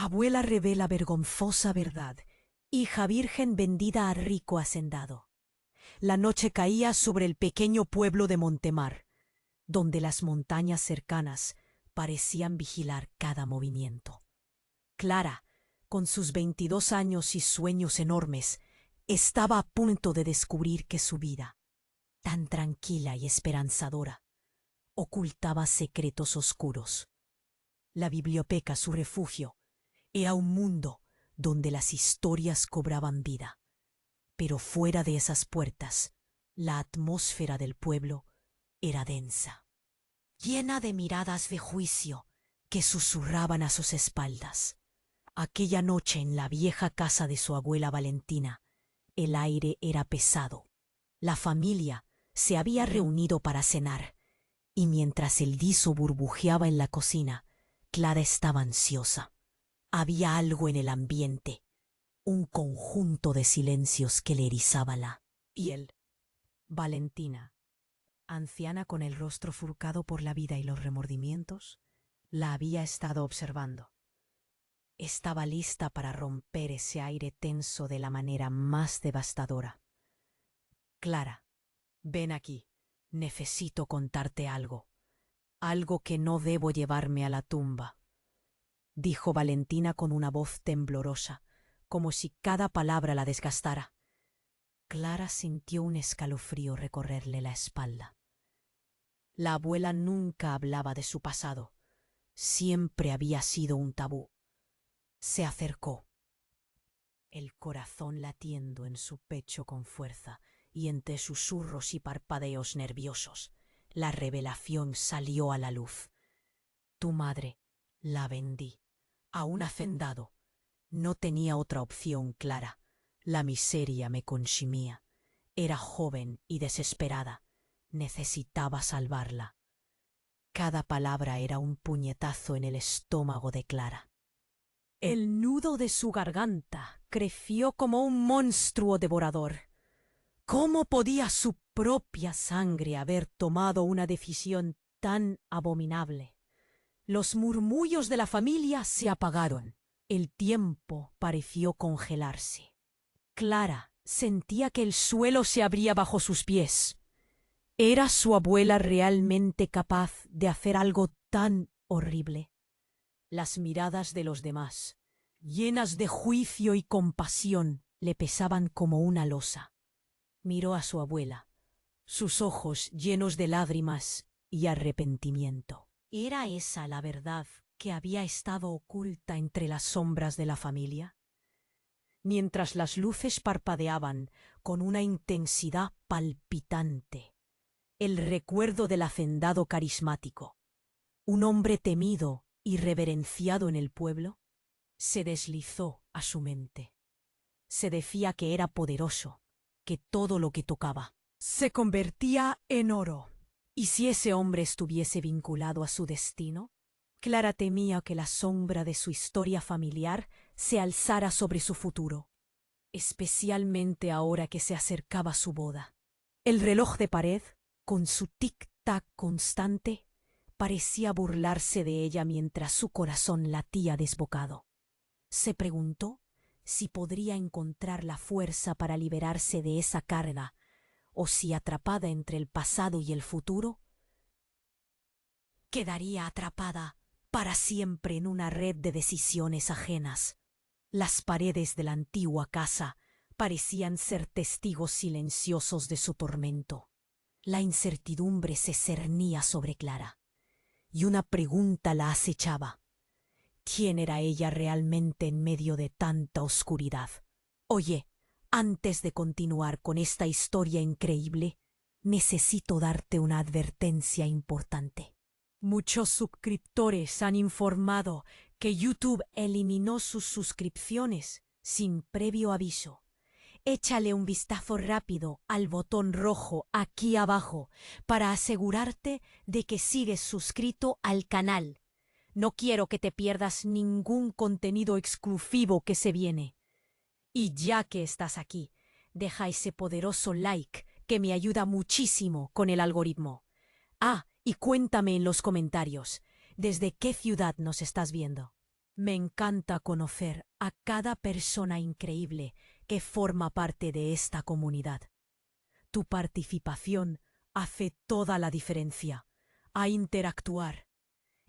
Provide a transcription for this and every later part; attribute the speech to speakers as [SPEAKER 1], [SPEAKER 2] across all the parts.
[SPEAKER 1] Abuela revela vergonzosa verdad. Hija virgen vendida a rico hacendado. La noche caía sobre el pequeño pueblo de Montemar, donde las montañas cercanas parecían vigilar cada movimiento. Clara, con sus 22 años y sueños enormes, estaba a punto de descubrir que su vida, tan tranquila y esperanzadora, ocultaba secretos oscuros. La biblioteca, su refugio, era un mundo donde las historias cobraban vida. Pero fuera de esas puertas, la atmósfera del pueblo era densa, llena de miradas de juicio que susurraban a sus espaldas. Aquella noche en la vieja casa de su abuela Valentina, el aire era pesado. La familia se había reunido para cenar, y mientras el guiso burbujeaba en la cocina, Clara estaba ansiosa. Había algo en el ambiente, un conjunto de silencios que le erizaba la piel. Valentina, anciana con el rostro surcado por la vida y los remordimientos, la había estado observando. Estaba lista para romper ese aire tenso de la manera más devastadora. Clara, ven aquí. Necesito contarte algo. Algo que no debo llevarme a la tumba, dijo Valentina con una voz temblorosa, como si cada palabra la desgastara. Clara sintió un escalofrío recorrerle la espalda. La abuela nunca hablaba de su pasado. Siempre había sido un tabú. Se acercó, el corazón latiendo en su pecho con fuerza, y entre susurros y parpadeos nerviosos, la revelación salió a la luz. Tu madre la vendí a un hacendado. No tenía otra opción, Clara. La miseria me consumía. Era joven y desesperada. Necesitaba salvarla. Cada palabra era un puñetazo en el estómago de Clara. El nudo de su garganta creció como un monstruo devorador. ¿Cómo podía su propia sangre haber tomado una decisión tan abominable? Los murmullos de la familia se apagaron. El tiempo pareció congelarse. Clara sentía que el suelo se abría bajo sus pies. ¿Era su abuela realmente capaz de hacer algo tan horrible? Las miradas de los demás, llenas de juicio y compasión, le pesaban como una losa. Miró a su abuela, sus ojos llenos de lágrimas y arrepentimiento. ¿Era esa la verdad que había estado oculta entre las sombras de la familia? Mientras las luces parpadeaban con una intensidad palpitante, el recuerdo del hacendado carismático, un hombre temido y reverenciado en el pueblo, se deslizó a su mente. Se decía que era poderoso, que todo lo que tocaba se convertía en oro. ¿Y si ese hombre estuviese vinculado a su destino? Clara temía que la sombra de su historia familiar se alzara sobre su futuro, especialmente ahora que se acercaba su boda. El reloj de pared, con su tic-tac constante, parecía burlarse de ella mientras su corazón latía desbocado. Se preguntó si podría encontrar la fuerza para liberarse de esa carga, o si, atrapada entre el pasado y el futuro, quedaría atrapada para siempre en una red de decisiones ajenas. Las paredes de la antigua casa parecían ser testigos silenciosos de su tormento. La incertidumbre se cernía sobre Clara, y una pregunta la acechaba. ¿Quién era ella realmente en medio de tanta oscuridad? Oye, antes de continuar con esta historia increíble, necesito darte una advertencia importante. Muchos suscriptores han informado que YouTube eliminó sus suscripciones sin previo aviso. Échale un vistazo rápido al botón rojo aquí abajo para asegurarte de que sigues suscrito al canal. No quiero que te pierdas ningún contenido exclusivo que se viene. Y ya que estás aquí, deja ese poderoso like que me ayuda muchísimo con el algoritmo. Ah, y cuéntame en los comentarios, ¿desde qué ciudad nos estás viendo? Me encanta conocer a cada persona increíble que forma parte de esta comunidad. Tu participación hace toda la diferencia. A interactuar.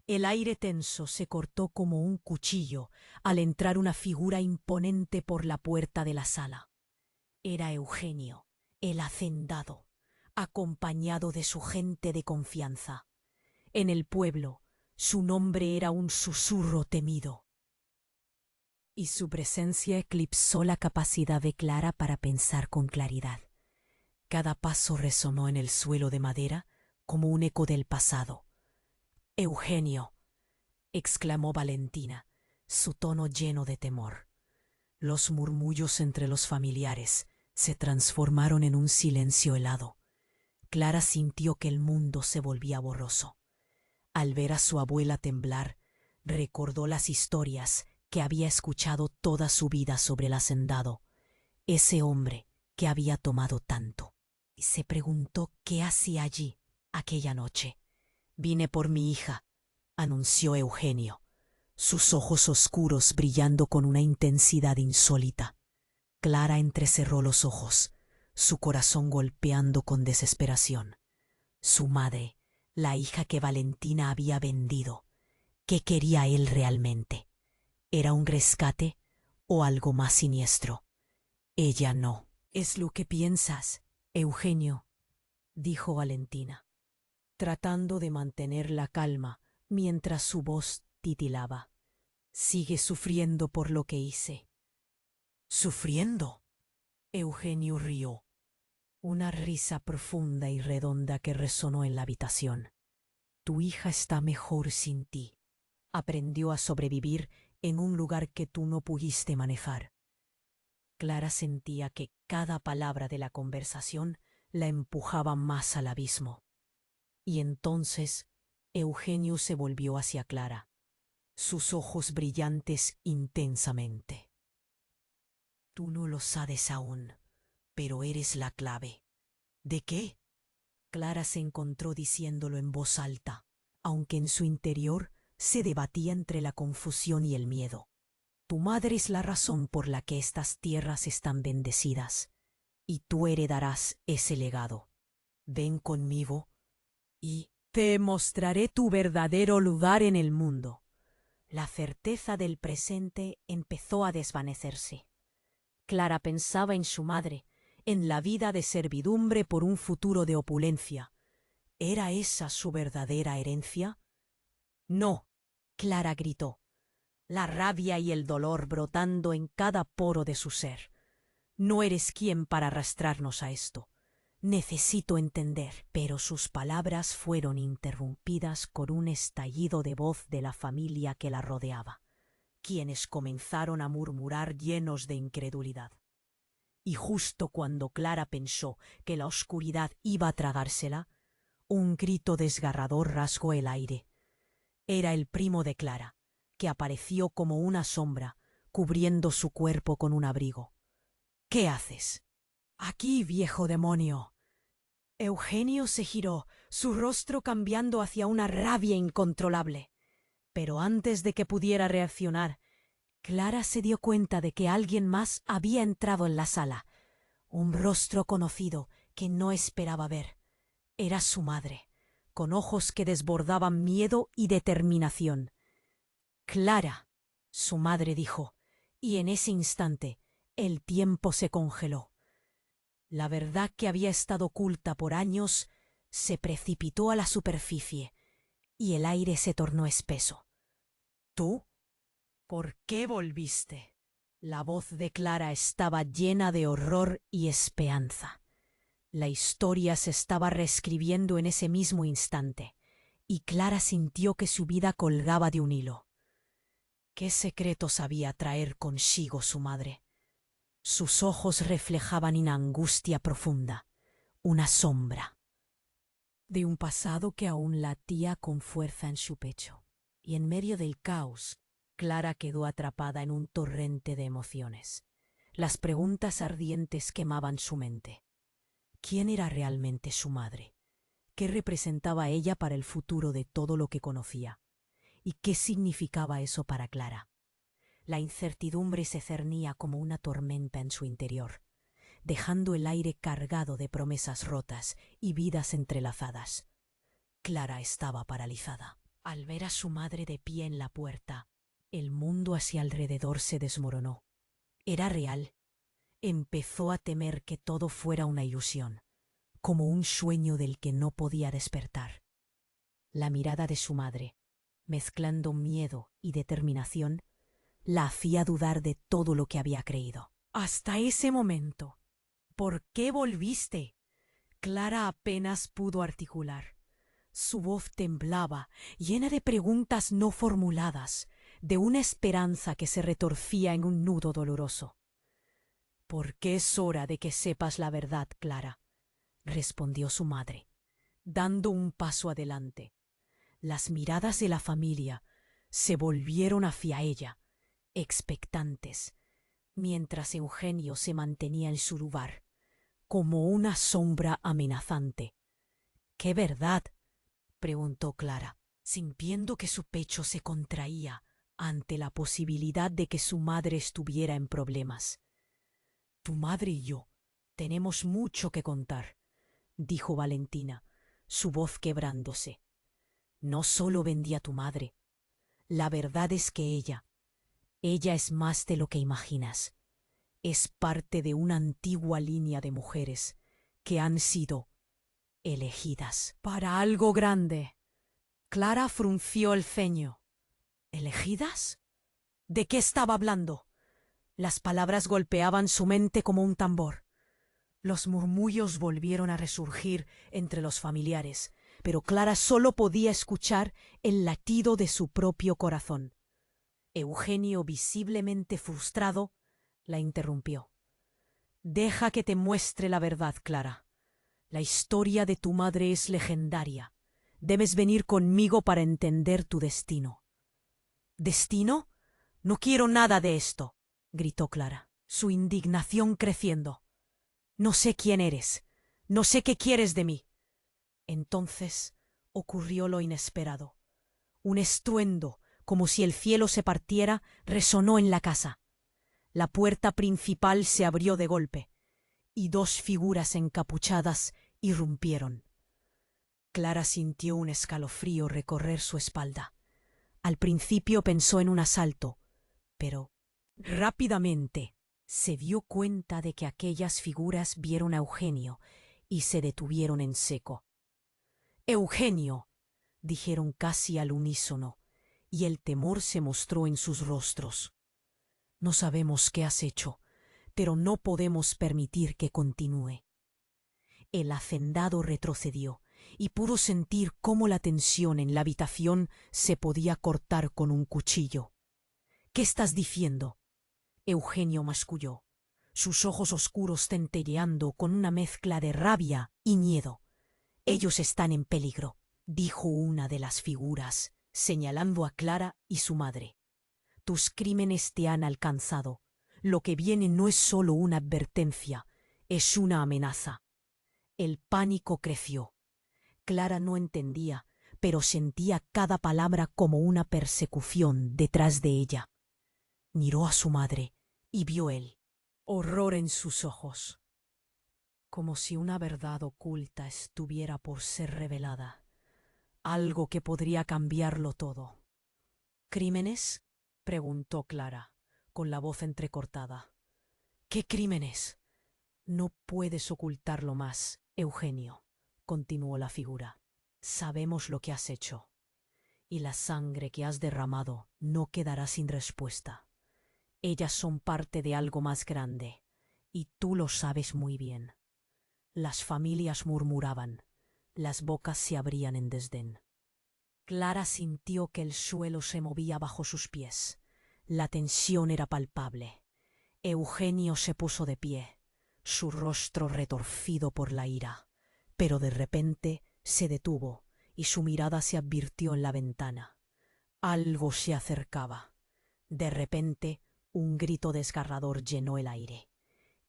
[SPEAKER 1] El aire tenso se cortó como un cuchillo al entrar una figura imponente por la puerta de la sala. Era Eugenio, el hacendado, acompañado de su gente de confianza. En el pueblo, su nombre era un susurro temido. Y su presencia eclipsó la capacidad de Clara para pensar con claridad. Cada paso resonó en el suelo de madera como un eco del pasado. «Eugenio», exclamó Valentina, su tono lleno de temor. Los murmullos entre los familiares se transformaron en un silencio helado. Clara sintió que el mundo se volvía borroso. Al ver a su abuela temblar, recordó las historias que había escuchado toda su vida sobre el hacendado, ese hombre que había tomado tanto, y se preguntó qué hacía allí aquella noche. «Vine por mi hija», anunció Eugenio, sus ojos oscuros brillando con una intensidad insólita. Clara entrecerró los ojos, su corazón golpeando con desesperación. Su madre, la hija que Valentina había vendido. ¿Qué quería él realmente? ¿Era un rescate o algo más siniestro? Ella no. «Es lo que piensas, Eugenio», dijo Valentina, tratando de mantener la calma mientras su voz titilaba. «Sigue sufriendo por lo que hice». «¿Sufriendo?». Eugenio rió, una risa profunda y redonda que resonó en la habitación. «Tu hija está mejor sin ti. Aprendió a sobrevivir en un lugar que tú no pudiste manejar». Clara sentía que cada palabra de la conversación la empujaba más al abismo. Y entonces Eugenio se volvió hacia Clara, sus ojos brillantes intensamente. «Tú no lo sabes aún, pero eres la clave». «¿De qué?». Clara se encontró diciéndolo en voz alta, aunque en su interior se debatía entre la confusión y el miedo. «Tu madre es la razón por la que estas tierras están bendecidas, y tú heredarás ese legado. Ven conmigo y te mostraré tu verdadero lugar en el mundo». La certeza del presente empezó a desvanecerse. Clara pensaba en su madre, en la vida de servidumbre por un futuro de opulencia. ¿Era esa su verdadera herencia? «No», Clara gritó, la rabia y el dolor brotando en cada poro de su ser. «No eres quien para arrastrarnos a esto. Necesito entender». Pero sus palabras fueron interrumpidas por un estallido de voz de la familia que la rodeaba, quienes comenzaron a murmurar llenos de incredulidad. Y justo cuando Clara pensó que la oscuridad iba a tragársela, un grito desgarrador rasgó el aire. Era el primo de Clara, que apareció como una sombra, cubriendo su cuerpo con un abrigo. «¿Qué haces?». «Aquí, viejo demonio». Eugenio se giró, su rostro cambiando hacia una rabia incontrolable. Pero antes de que pudiera reaccionar, Clara se dio cuenta de que alguien más había entrado en la sala. Un rostro conocido que no esperaba ver. Era su madre, con ojos que desbordaban miedo y determinación. «Clara», su madre dijo, y en ese instante el tiempo se congeló. La verdad que había estado oculta por años se precipitó a la superficie y el aire se tornó espeso. «¿Tú? ¿Por qué volviste?». La voz de Clara estaba llena de horror y esperanza. La historia se estaba reescribiendo en ese mismo instante, y Clara sintió que su vida colgaba de un hilo. ¿Qué secreto sabía traer consigo su madre? Sus ojos reflejaban una angustia profunda, una sombra de un pasado que aún latía con fuerza en su pecho. Y en medio del caos, Clara quedó atrapada en un torrente de emociones. Las preguntas ardientes quemaban su mente. ¿Quién era realmente su madre? ¿Qué representaba ella para el futuro de todo lo que conocía? ¿Y qué significaba eso para Clara? La incertidumbre se cernía como una tormenta en su interior, dejando el aire cargado de promesas rotas y vidas entrelazadas. Clara estaba paralizada. Al ver a su madre de pie en la puerta, el mundo hacia alrededor se desmoronó. Era real. Empezó a temer que todo fuera una ilusión, como un sueño del que no podía despertar. La mirada de su madre, mezclando miedo y determinación, la hacía dudar de todo lo que había creído. Hasta ese momento. ¿Por qué volviste? Clara apenas pudo articular. Su voz temblaba, llena de preguntas no formuladas, de una esperanza que se retorcía en un nudo doloroso. «Porque es hora de que sepas la verdad, Clara», respondió su madre, dando un paso adelante. Las miradas de la familia se volvieron hacia ella, expectantes, mientras Eugenio se mantenía en su lugar, como una sombra amenazante. «¿Qué verdad?», preguntó Clara, sintiendo que su pecho se contraía ante la posibilidad de que su madre estuviera en problemas. «Tu madre y yo tenemos mucho que contar», dijo Valentina, su voz quebrándose. «No solo vendí a tu madre. La verdad es que ella es más de lo que imaginas. Es parte de una antigua línea de mujeres que han sido elegidas para algo grande». Clara frunció el ceño. ¿Elegidas? ¿De qué estaba hablando? Las palabras golpeaban su mente como un tambor. Los murmullos volvieron a resurgir entre los familiares, pero Clara solo podía escuchar el latido de su propio corazón. Eugenio, visiblemente frustrado, la interrumpió. «Deja que te muestre la verdad, Clara. La historia de tu madre es legendaria. Debes venir conmigo para entender tu destino». «¿Destino? No quiero nada de esto», gritó Clara, su indignación creciendo. «No sé quién eres. No sé qué quieres de mí». Entonces ocurrió lo inesperado. Un estruendo, como si el cielo se partiera, resonó en la casa. La puerta principal se abrió de golpe, y dos figuras encapuchadas irrumpieron. Clara sintió un escalofrío recorrer su espalda. Al principio pensó en un asalto, pero rápidamente se dio cuenta de que aquellas figuras vieron a Eugenio y se detuvieron en seco. «Eugenio», dijeron casi al unísono, y el temor se mostró en sus rostros. «No sabemos qué has hecho, pero no podemos permitir que continúe». El hacendado retrocedió y pudo sentir cómo la tensión en la habitación se podía cortar con un cuchillo. «¿Qué estás diciendo?», Eugenio masculló, sus ojos oscuros centelleando con una mezcla de rabia y miedo. «Ellos están en peligro», dijo una de las figuras, señalando a Clara y su madre. «Tus crímenes te han alcanzado. Lo que viene no es solo una advertencia, es una amenaza». El pánico creció. Clara no entendía, pero sentía cada palabra como una persecución detrás de ella. Miró a su madre y vio él, horror en sus ojos, como si una verdad oculta estuviera por ser revelada, algo que podría cambiarlo todo. «¿Crímenes?», preguntó Clara, con la voz entrecortada. «¿Qué crímenes?». «No puedes ocultarlo más, Eugenio», continuó la figura. «Sabemos lo que has hecho, y la sangre que has derramado no quedará sin respuesta. Ellas son parte de algo más grande, y tú lo sabes muy bien». Las familias murmuraban, las bocas se abrían en desdén. Clara sintió que el suelo se movía bajo sus pies. La tensión era palpable. Eugenio se puso de pie, su rostro retorcido por la ira, pero de repente se detuvo y su mirada se advirtió en la ventana. Algo se acercaba. De repente, un grito desgarrador llenó el aire.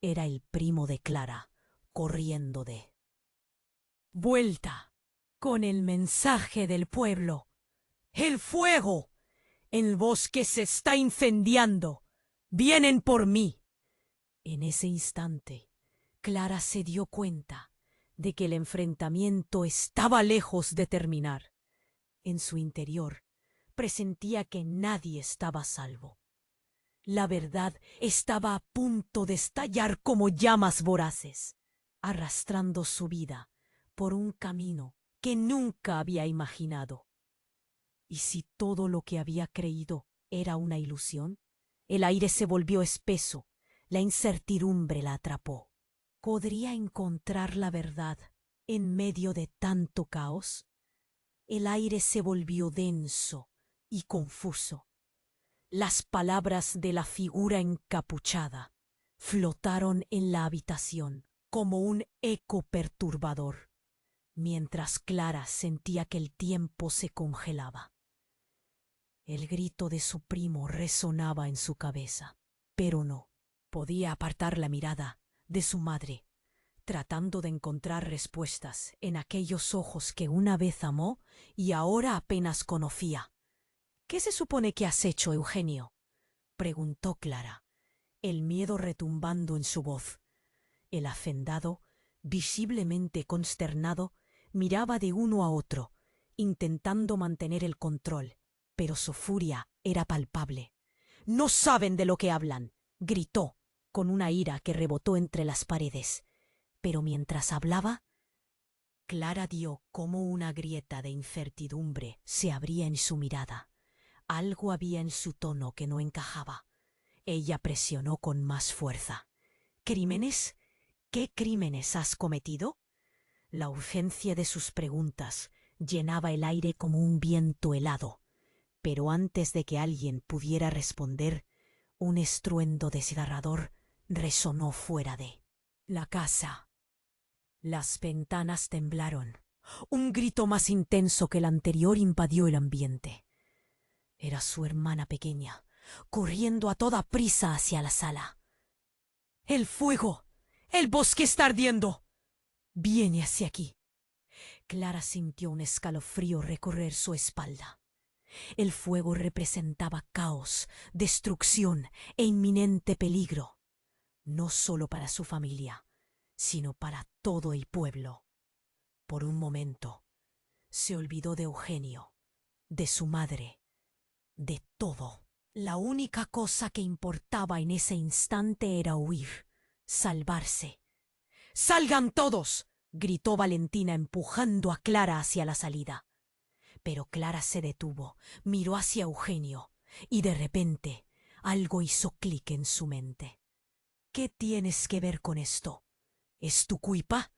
[SPEAKER 1] Era el primo de Clara, corriendo de vuelta, con el mensaje del pueblo. «¡El fuego!». El bosque se está incendiando. Vienen por mí. En ese instante, Clara se dio cuenta de que el enfrentamiento estaba lejos de terminar. En su interior, presentía que nadie estaba a salvo. La verdad estaba a punto de estallar como llamas voraces, arrastrando su vida por un camino que nunca había imaginado. ¿Y si todo lo que había creído era una ilusión? El aire se volvió espeso, la incertidumbre la atrapó. ¿Podría encontrar la verdad en medio de tanto caos? El aire se volvió denso y confuso. Las palabras de la figura encapuchada flotaron en la habitación como un eco perturbador, mientras Clara sentía que el tiempo se congelaba. El grito de su primo resonaba en su cabeza, pero no podía apartar la mirada de su madre, tratando de encontrar respuestas en aquellos ojos que una vez amó y ahora apenas conocía. ¿Qué se supone que has hecho, Eugenio?, preguntó Clara, el miedo retumbando en su voz. El hacendado, visiblemente consternado, miraba de uno a otro, intentando mantener el control, pero su furia era palpable. «¡No saben de lo que hablan!», gritó, con una ira que rebotó entre las paredes. Pero mientras hablaba, Clara vio cómo una grieta de incertidumbre se abría en su mirada. Algo había en su tono que no encajaba. Ella presionó con más fuerza. «¿Crímenes? ¿Qué crímenes has cometido?». La urgencia de sus preguntas llenaba el aire como un viento helado. Pero antes de que alguien pudiera responder, un estruendo desgarrador resonó fuera de la casa. Las ventanas temblaron. Un grito más intenso que el anterior invadió el ambiente. Era su hermana pequeña, corriendo a toda prisa hacia la sala. «¡El fuego! ¡El bosque está ardiendo! Viene hacia aquí». Clara sintió un escalofrío recorrer su espalda. El fuego representaba caos, destrucción e inminente peligro, no solo para su familia, sino para todo el pueblo. Por un momento, se olvidó de Eugenio, de su madre, de todo. La única cosa que importaba en ese instante era huir, salvarse. «¡Salgan todos!», gritó Valentina empujando a Clara hacia la salida. Pero Clara se detuvo, miró hacia Eugenio y de repente algo hizo clic en su mente. «¿Qué tienes que ver con esto? ¿Es tu culpa?».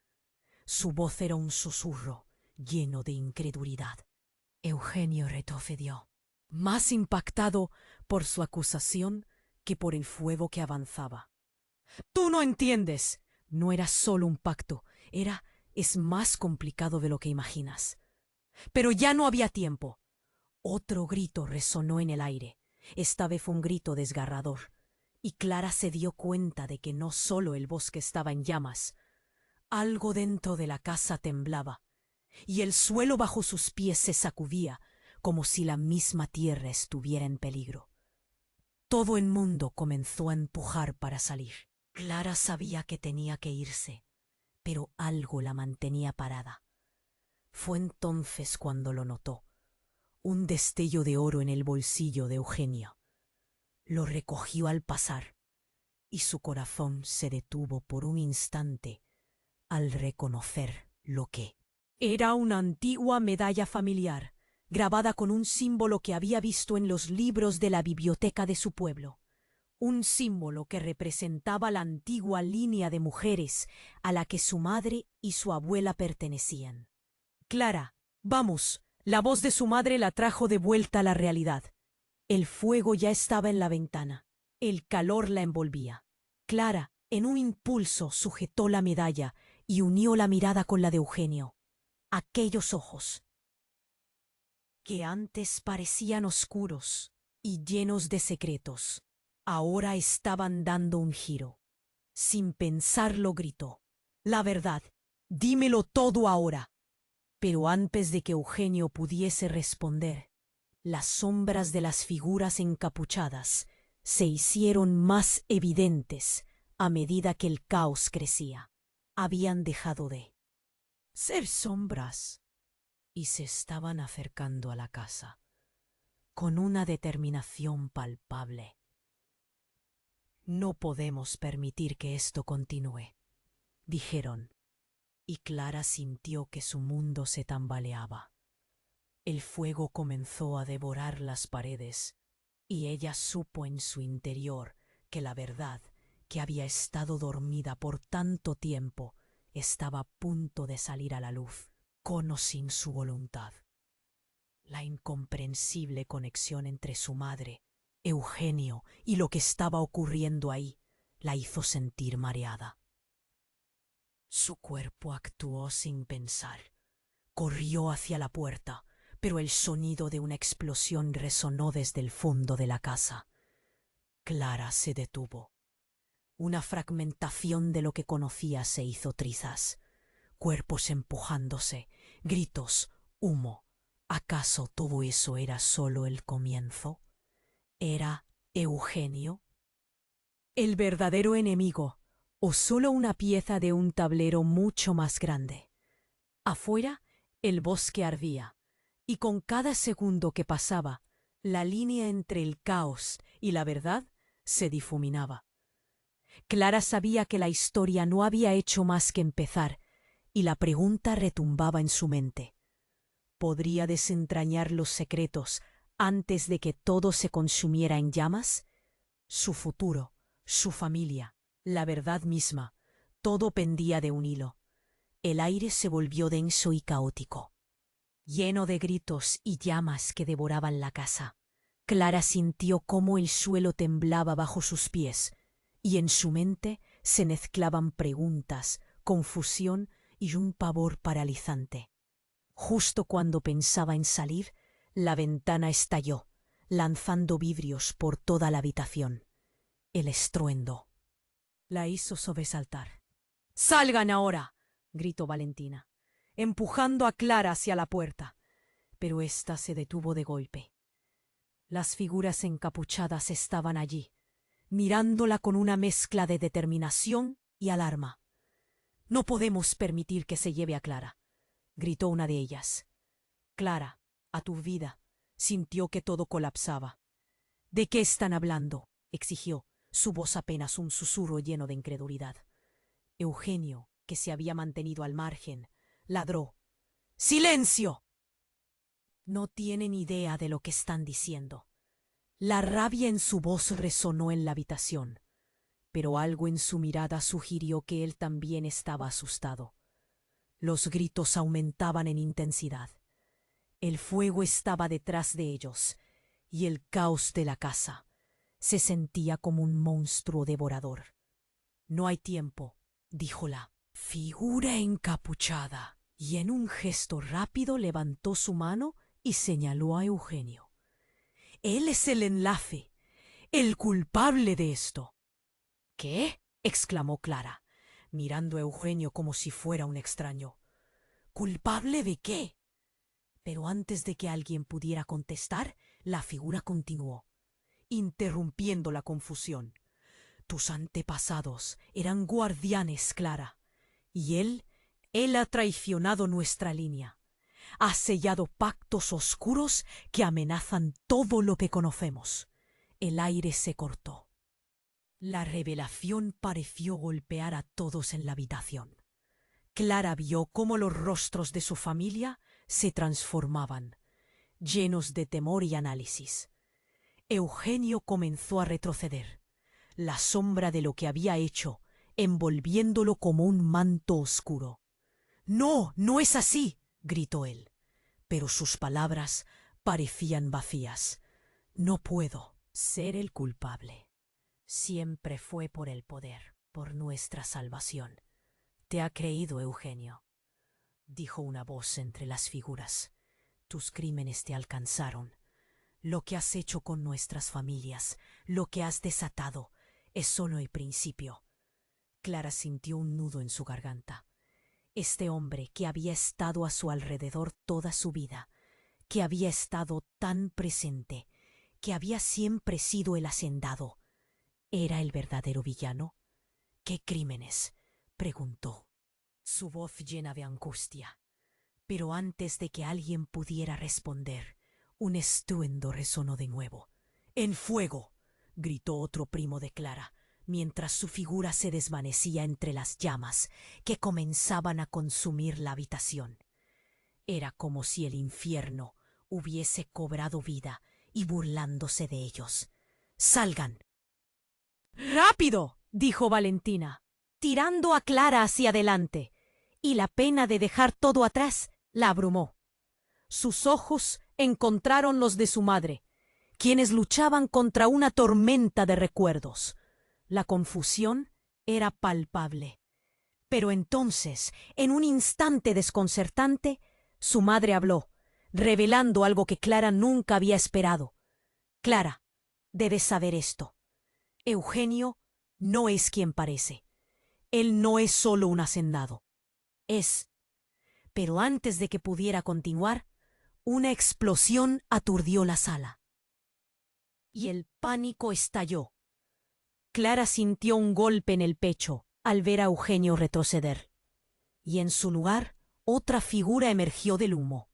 [SPEAKER 1] Su voz era un susurro lleno de incredulidad. Eugenio retrocedió, más impactado por su acusación que por el fuego que avanzaba. «¡Tú no entiendes! No era solo un pacto, es más complicado de lo que imaginas». Pero ya no había tiempo. Otro grito resonó en el aire. Esta vez fue un grito desgarrador, y Clara se dio cuenta de que no solo el bosque estaba en llamas. Algo dentro de la casa temblaba, y el suelo bajo sus pies se sacudía, como si la misma tierra estuviera en peligro. Todo el mundo comenzó a empujar para salir. Clara sabía que tenía que irse, pero algo la mantenía parada. Fue entonces cuando lo notó, un destello de oro en el bolsillo de Eugenio. Lo recogió al pasar, y su corazón se detuvo por un instante al reconocer lo que era una antigua medalla familiar, grabada con un símbolo que había visto en los libros de la biblioteca de su pueblo. Un símbolo que representaba la antigua línea de mujeres a la que su madre y su abuela pertenecían. «Clara, vamos». La voz de su madre la trajo de vuelta a la realidad. El fuego ya estaba en la ventana. El calor la envolvía. Clara, en un impulso, sujetó la medalla y unió la mirada con la de Eugenio. Aquellos ojos, que antes parecían oscuros y llenos de secretos, ahora estaban dando un giro. Sin pensarlo gritó: «La verdad, dímelo todo ahora». Pero antes de que Eugenio pudiese responder, Las sombras de las figuras encapuchadas se hicieron más evidentes a medida que el caos crecía. Habían dejado de ser sombras y se estaban acercando a la casa con una determinación palpable. No podemos permitir que esto continúe, dijeron, y Clara sintió que su mundo se tambaleaba. El fuego comenzó a devorar las paredes, y ella supo en su interior que la verdad, que había estado dormida por tanto tiempo, estaba a punto de salir a la luz, con o sin su voluntad. La incomprensible conexión entre su madre, Eugenio, y lo que estaba ocurriendo ahí, la hizo sentir mareada. Su cuerpo actuó sin pensar. Corrió hacia la puerta, pero el sonido de una explosión resonó desde el fondo de la casa. Clara se detuvo. Una fragmentación de lo que conocía se hizo trizas. Cuerpos empujándose, gritos, humo. ¿Acaso todo eso era solo el comienzo? ¿Era Eugenio el verdadero enemigo o solo una pieza de un tablero mucho más grande? Afuera, el bosque ardía, y con cada segundo que pasaba, la línea entre el caos y la verdad se difuminaba. Clara sabía que la historia no había hecho más que empezar, y la pregunta retumbaba en su mente. ¿Podría desentrañar los secretos antes de que todo se consumiera en llamas? Su futuro, su familia, la verdad misma, todo pendía de un hilo. El aire se volvió denso y caótico, lleno de gritos y llamas que devoraban la casa. Clara sintió cómo el suelo temblaba bajo sus pies, y en su mente se mezclaban preguntas, confusión y un pavor paralizante. Justo cuando pensaba en salir, la ventana estalló, lanzando vidrios por toda la habitación. El estruendo la hizo sobresaltar. «¡Salgan ahora!», gritó Valentina, empujando a Clara hacia la puerta, pero ésta se detuvo de golpe. Las figuras encapuchadas estaban allí, mirándola con una mezcla de determinación y alarma. «No podemos permitir que se lleve a Clara», gritó una de ellas. Clara, aturdida, sintió que todo colapsaba. «¿De qué están hablando?», exigió, su voz apenas un susurro lleno de incredulidad. Eugenio, que se había mantenido al margen, ladró. «¡Silencio!». No tienen idea de lo que están diciendo. La rabia en su voz resonó en la habitación, pero algo en su mirada sugirió que él también estaba asustado. Los gritos aumentaban en intensidad. El fuego estaba detrás de ellos, y el caos de la casa se sentía como un monstruo devorador. «No hay tiempo», dijo la figura encapuchada, y en un gesto rápido levantó su mano y señaló a Eugenio. «Él es el enlace, el culpable de esto». «¿Qué?», exclamó Clara, mirando a Eugenio como si fuera un extraño. «¿Culpable de qué?». Pero antes de que alguien pudiera contestar, la figura continuó, interrumpiendo la confusión. «Tus antepasados eran guardianes, Clara, y él ha traicionado nuestra línea. Ha sellado pactos oscuros que amenazan todo lo que conocemos». El aire se cortó. La revelación pareció golpear a todos en la habitación. Clara vio cómo los rostros de su familia se transformaban, llenos de temor y análisis. Eugenio comenzó a retroceder, la sombra de lo que había hecho, envolviéndolo como un manto oscuro. «No, no es así», gritó él, pero sus palabras parecían vacías. «No puedo ser el culpable. Siempre fue por el poder, por nuestra salvación». «Te ha creído, Eugenio», dijo una voz entre las figuras. «Tus crímenes te alcanzaron. Lo que has hecho con nuestras familias, lo que has desatado, es solo el principio». Clara sintió un nudo en su garganta. Este hombre que había estado a su alrededor toda su vida, que había estado tan presente, que había siempre sido el hacendado, ¿era el verdadero villano? ¿Qué crímenes? Preguntó, su voz llena de angustia. Pero antes de que alguien pudiera responder, un estruendo resonó de nuevo. ¡En fuego! Gritó otro primo de Clara, mientras su figura se desvanecía entre las llamas que comenzaban a consumir la habitación. Era como si el infierno hubiese cobrado vida y burlándose de ellos. ¡Salgan! ¡Rápido! Dijo Valentina, tirando a Clara hacia adelante, y la pena de dejar todo atrás la abrumó. Sus ojos encontraron los de su madre, quienes luchaban contra una tormenta de recuerdos. La confusión era palpable. Pero entonces, en un instante desconcertante, su madre habló, revelando algo que Clara nunca había esperado. Clara, debes saber esto. Eugenio no es quien parece. Él no es solo un hacendado. Es. Pero antes de que pudiera continuar, una explosión aturdió la sala. Y el pánico estalló. Clara sintió un golpe en el pecho al ver a Eugenio retroceder. Y en su lugar, otra figura emergió del humo.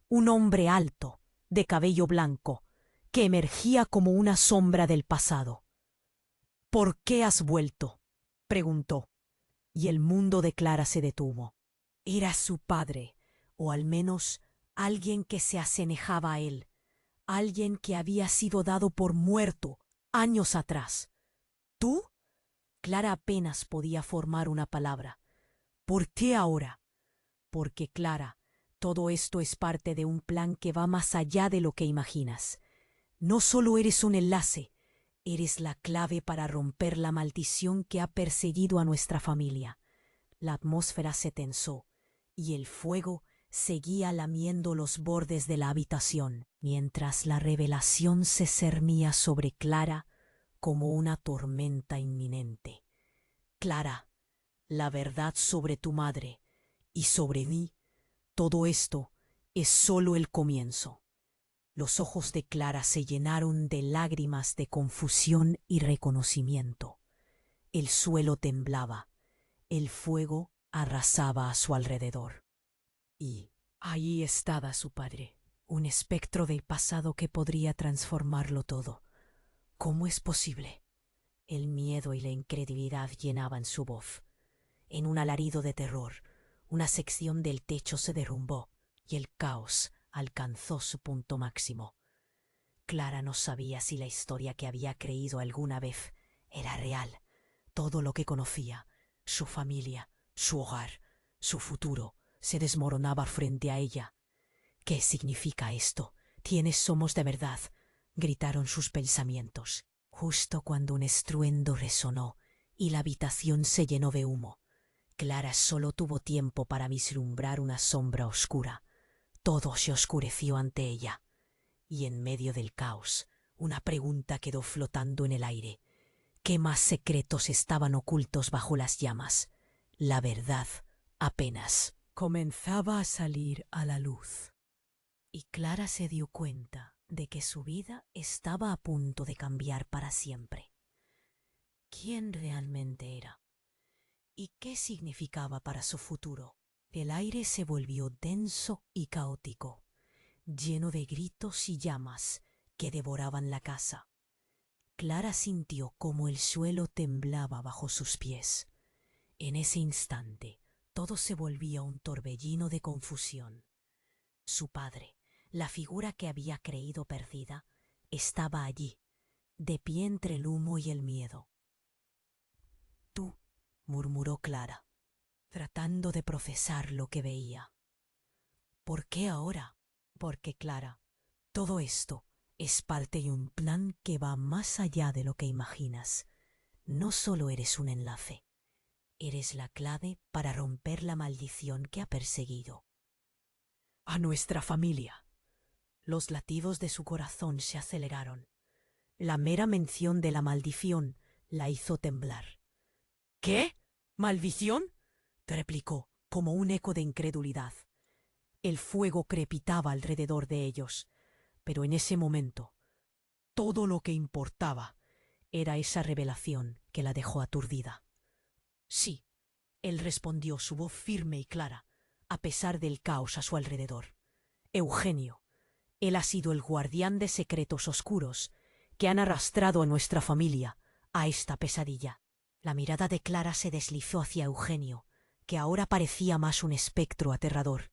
[SPEAKER 1] Un hombre alto, de cabello blanco, que emergía como una sombra del pasado. ¿Por qué has vuelto?, preguntó. Y el mundo de Clara se detuvo. Era su padre, o al menos alguien que se asemejaba a él, alguien que había sido dado por muerto años atrás. ¿Tú? Clara apenas podía formar una palabra. ¿Por qué ahora? Porque, Clara, todo esto es parte de un plan que va más allá de lo que imaginas. No solo eres un enlace, eres la clave para romper la maldición que ha perseguido a nuestra familia. La atmósfera se tensó y el fuego seguía lamiendo los bordes de la habitación, mientras la revelación se cernía sobre Clara como una tormenta inminente. Clara, la verdad sobre tu madre y sobre mí, todo esto es solo el comienzo. Los ojos de Clara se llenaron de lágrimas de confusión y reconocimiento. El suelo temblaba, el fuego arrasaba a su alrededor. Y ahí estaba su padre, un espectro del pasado que podría transformarlo todo. ¿Cómo es posible? El miedo y la incredulidad llenaban su voz. En un alarido de terror, una sección del techo se derrumbó y el caos alcanzó su punto máximo. Clara no sabía si la historia que había creído alguna vez era real. Todo lo que conocía, su familia, su hogar, su futuro, se desmoronaba frente a ella. ¿Qué significa esto? ¿Quiénes somos de verdad?, gritaron sus pensamientos, justo cuando un estruendo resonó y la habitación se llenó de humo. Clara solo tuvo tiempo para vislumbrar una sombra oscura. Todo se oscureció ante ella. Y en medio del caos, una pregunta quedó flotando en el aire. ¿Qué más secretos estaban ocultos bajo las llamas? La verdad apenas comenzaba a salir a la luz. Y Clara se dio cuenta de que su vida estaba a punto de cambiar para siempre. ¿Quién realmente era? ¿Y qué significaba para su futuro? El aire se volvió denso y caótico, lleno de gritos y llamas que devoraban la casa. Clara sintió cómo el suelo temblaba bajo sus pies. En ese instante, todo se volvía un torbellino de confusión. Su padre, la figura que había creído perdida, estaba allí, de pie entre el humo y el miedo. «Tú», murmuró Clara, tratando de procesar lo que veía. «¿Por qué ahora?». Porque, Clara, todo esto es parte de un plan que va más allá de lo que imaginas. No solo eres un enlace, eres la clave para romper la maldición que ha perseguido a nuestra familia. Los latidos de su corazón se aceleraron. La mera mención de la maldición la hizo temblar. «¿Qué? ¿Maldición?», replicó, como un eco de incredulidad. El fuego crepitaba alrededor de ellos, pero en ese momento, todo lo que importaba era esa revelación que la dejó aturdida. Sí, él respondió, su voz firme y clara, a pesar del caos a su alrededor. Eugenio, él ha sido el guardián de secretos oscuros que han arrastrado a nuestra familia a esta pesadilla. La mirada de Clara se deslizó hacia Eugenio, que ahora parecía más un espectro aterrador.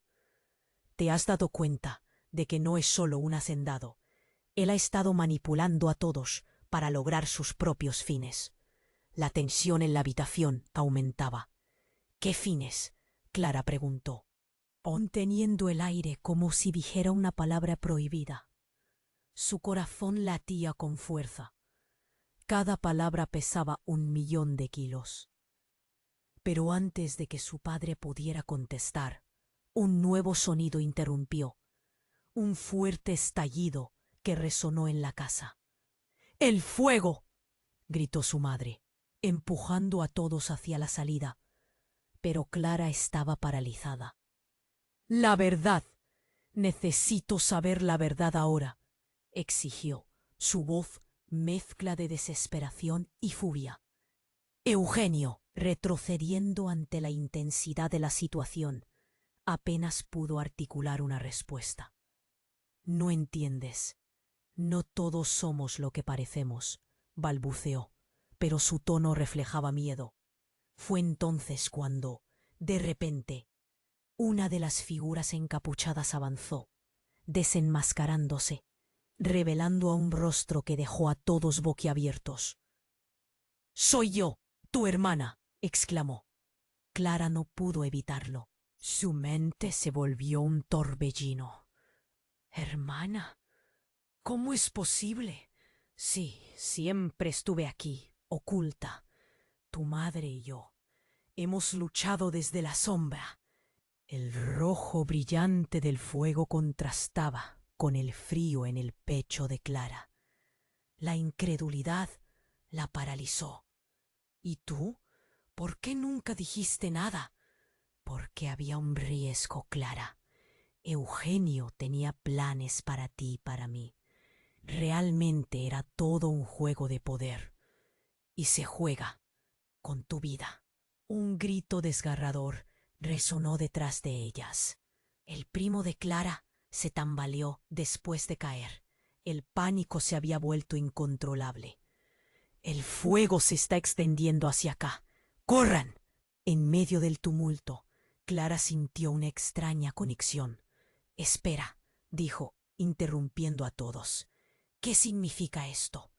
[SPEAKER 1] ¿Te has dado cuenta de que no es solo un hacendado? Él ha estado manipulando a todos para lograr sus propios fines. La tensión en la habitación aumentaba. ¿Qué fines? Clara preguntó, conteniendo el aire como si dijera una palabra prohibida. Su corazón latía con fuerza. Cada palabra pesaba 1.000.000 de kilos. Pero antes de que su padre pudiera contestar, un nuevo sonido interrumpió, un fuerte estallido que resonó en la casa. ¡El fuego!, gritó su madre, empujando a todos hacia la salida. Pero Clara estaba paralizada. La verdad. Necesito saber la verdad ahora, exigió, su voz mezcla de desesperación y furia. Eugenio, retrocediendo ante la intensidad de la situación, apenas pudo articular una respuesta. No entiendes. No todos somos lo que parecemos, balbuceó, pero su tono reflejaba miedo. Fue entonces cuando, de repente, una de las figuras encapuchadas avanzó, desenmascarándose, revelando a un rostro que dejó a todos boquiabiertos. «¡Soy yo, tu hermana!», exclamó. Clara no pudo evitarlo. Su mente se volvió un torbellino. «¿Hermana? ¿Cómo es posible? Sí, siempre estuve aquí, oculta. Tu madre y yo hemos luchado desde la sombra». El rojo brillante del fuego contrastaba con el frío en el pecho de Clara. La incredulidad la paralizó. ¿Y tú? ¿Por qué nunca dijiste nada? Porque había un riesgo, Clara. Eugenio tenía planes para ti y para mí. Realmente era todo un juego de poder. Y se juega con tu vida. Un grito desgarrador resonó detrás de ellas. El primo de Clara se tambaleó después de caer. El pánico se había vuelto incontrolable. «El fuego se está extendiendo hacia acá. ¡Corran!». En medio del tumulto, Clara sintió una extraña conexión. «Espera», dijo, interrumpiendo a todos. «¿Qué significa esto?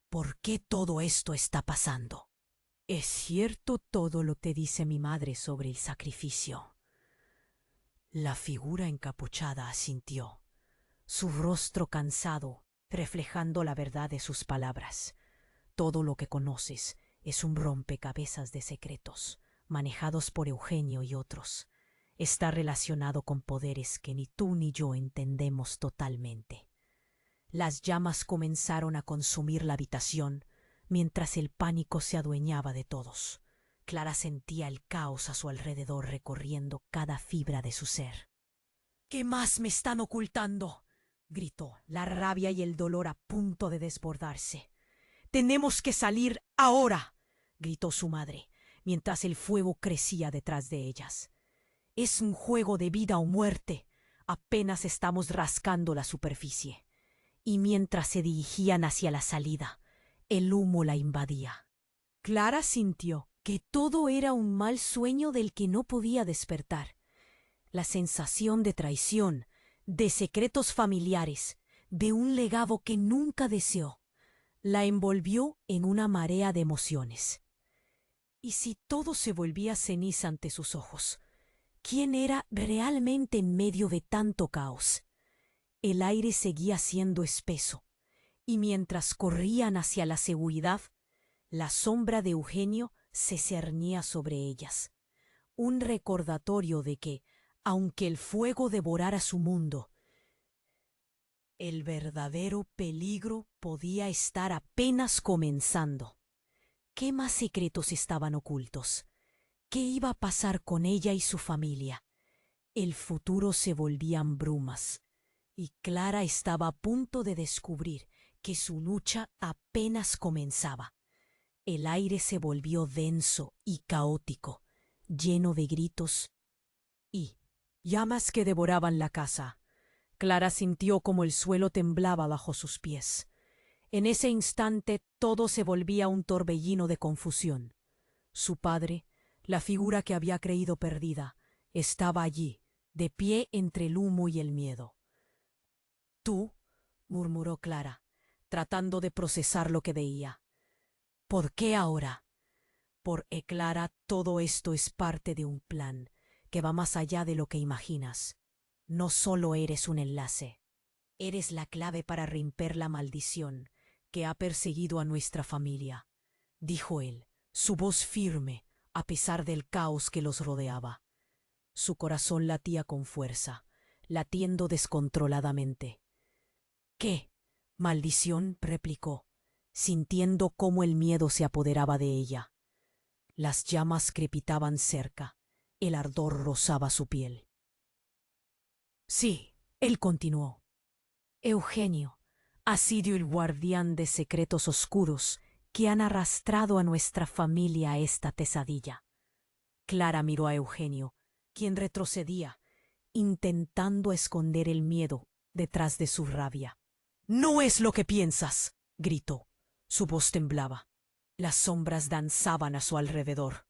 [SPEAKER 1] ¿Por qué todo esto está pasando?». «Es cierto todo lo que dice mi madre sobre el sacrificio». La figura encapuchada asintió, su rostro cansado, reflejando la verdad de sus palabras. «Todo lo que conoces es un rompecabezas de secretos, manejados por Eugenio y otros. Está relacionado con poderes que ni tú ni yo entendemos totalmente». Las llamas comenzaron a consumir la habitación, mientras el pánico se adueñaba de todos. Clara sentía el caos a su alrededor recorriendo cada fibra de su ser. «¿Qué más me están ocultando?», gritó, la rabia y el dolor a punto de desbordarse. «Tenemos que salir ahora», gritó su madre, mientras el fuego crecía detrás de ellas. «Es un juego de vida o muerte. Apenas estamos rascando la superficie». Y mientras se dirigían hacia la salida, el humo la invadía. Clara sintió que todo era un mal sueño del que no podía despertar. La sensación de traición, de secretos familiares, de un legado que nunca deseó, la envolvió en una marea de emociones. ¿Y si todo se volvía ceniza ante sus ojos? ¿Quién era realmente en medio de tanto caos? El aire seguía siendo espeso, y mientras corrían hacia la seguridad, la sombra de Eugenio se cernía sobre ellas. Un recordatorio de que, aunque el fuego devorara su mundo, el verdadero peligro podía estar apenas comenzando. ¿Qué más secretos estaban ocultos? ¿Qué iba a pasar con ella y su familia? El futuro se volvían brumas, y Clara estaba a punto de descubrir que su lucha apenas comenzaba. El aire se volvió denso y caótico, lleno de gritos y llamas que devoraban la casa. Clara sintió como el suelo temblaba bajo sus pies. En ese instante todo se volvía un torbellino de confusión. Su padre, la figura que había creído perdida, estaba allí, de pie entre el humo y el miedo. «Tú», murmuró Clara, tratando de procesar lo que veía. «¿Por qué ahora?» «Porque, Clara, todo esto es parte de un plan que va más allá de lo que imaginas. No solo eres un enlace, eres la clave para romper la maldición que ha perseguido a nuestra familia», dijo él, su voz firme, a pesar del caos que los rodeaba. Su corazón latía con fuerza, latiendo descontroladamente. «¿Qué? ¿Maldición?», replicó, sintiendo cómo el miedo se apoderaba de ella. Las llamas crepitaban cerca, el ardor rozaba su piel. «Sí», él continuó. «Eugenio ha sido el guardián de secretos oscuros que han arrastrado a nuestra familia a esta pesadilla». Clara miró a Eugenio, quien retrocedía, intentando esconder el miedo detrás de su rabia. «No es lo que piensas», gritó. Su voz temblaba. Las sombras danzaban a su alrededor.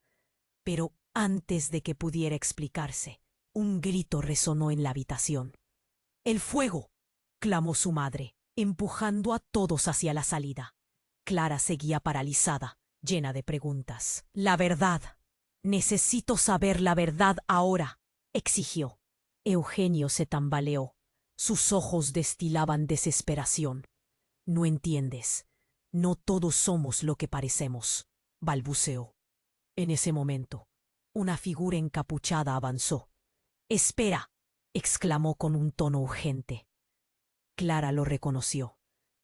[SPEAKER 1] Pero antes de que pudiera explicarse, un grito resonó en la habitación. «¡El fuego!», clamó su madre, empujando a todos hacia la salida. Clara seguía paralizada, llena de preguntas. «La verdad. Necesito saber la verdad ahora», exigió. Eugenio se tambaleó. Sus ojos destilaban desesperación. «No entiendes. No todos somos lo que parecemos», balbuceó. En ese momento, una figura encapuchada avanzó. «¡Espera!», exclamó con un tono urgente. Clara lo reconoció.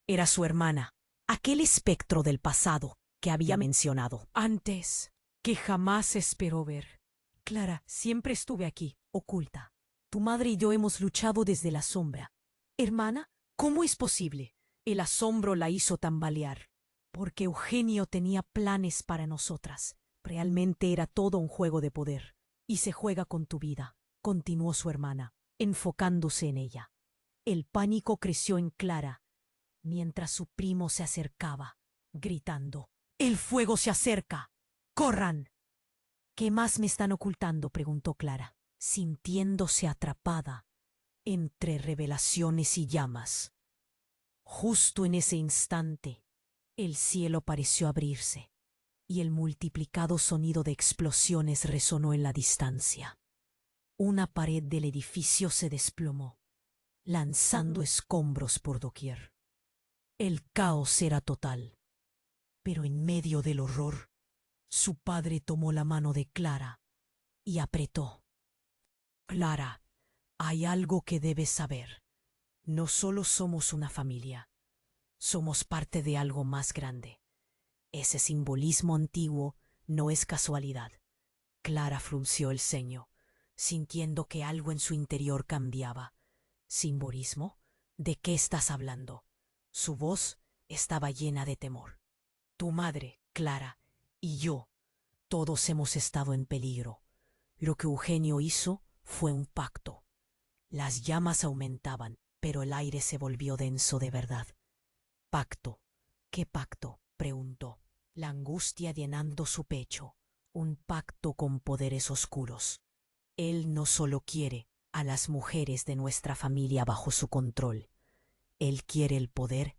[SPEAKER 1] Era su hermana, aquel espectro del pasado que había mencionado antes, que jamás esperó ver. «Clara, siempre estuve aquí, oculta. Tu madre y yo hemos luchado desde la sombra». «Hermana, ¿cómo es posible?». El asombro la hizo tambalear. «Porque Eugenio tenía planes para nosotras. Realmente era todo un juego de poder. Y se juega con tu vida», continuó su hermana, enfocándose en ella. El pánico creció en Clara, mientras su primo se acercaba, gritando: «¡El fuego se acerca! ¡Corran!». «¿Qué más me están ocultando?», preguntó Clara, sintiéndose atrapada entre revelaciones y llamas. Justo en ese instante, el cielo pareció abrirse y el multiplicado sonido de explosiones resonó en la distancia. Una pared del edificio se desplomó, lanzando escombros por doquier. El caos era total, pero en medio del horror, su padre tomó la mano de Clara y apretó. «Clara, hay algo que debes saber. No solo somos una familia, somos parte de algo más grande. Ese simbolismo antiguo no es casualidad». Clara frunció el ceño, sintiendo que algo en su interior cambiaba. «¿Simbolismo? ¿De qué estás hablando?». Su voz estaba llena de temor. «Tu madre, Clara, y yo, todos hemos estado en peligro. Lo que Eugenio hizo fue un pacto». Las llamas aumentaban, pero el aire se volvió denso de verdad. «¿Pacto? ¿Qué pacto?», preguntó, la angustia llenando su pecho. «Un pacto con poderes oscuros. Él no solo quiere a las mujeres de nuestra familia bajo su control. Él quiere el poder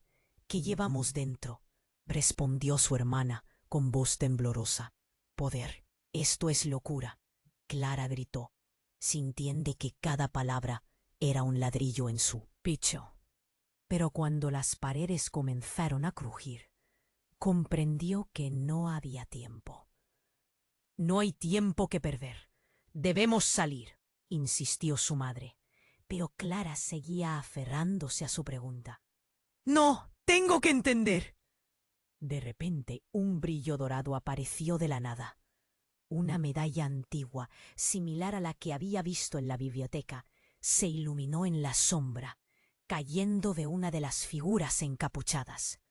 [SPEAKER 1] que llevamos dentro», respondió su hermana con voz temblorosa. «Poder. Esto es locura», Clara gritó, sintiendo que cada palabra era un ladrillo en su pecho. Pero cuando las paredes comenzaron a crujir, comprendió que no había tiempo. «No hay tiempo que perder. Debemos salir», insistió su madre. Pero Clara seguía aferrándose a su pregunta. «No, tengo que entender». De repente, un brillo dorado apareció de la nada. Una medalla antigua, similar a la que había visto en la biblioteca, se iluminó en la sombra, cayendo de una de las figuras encapuchadas.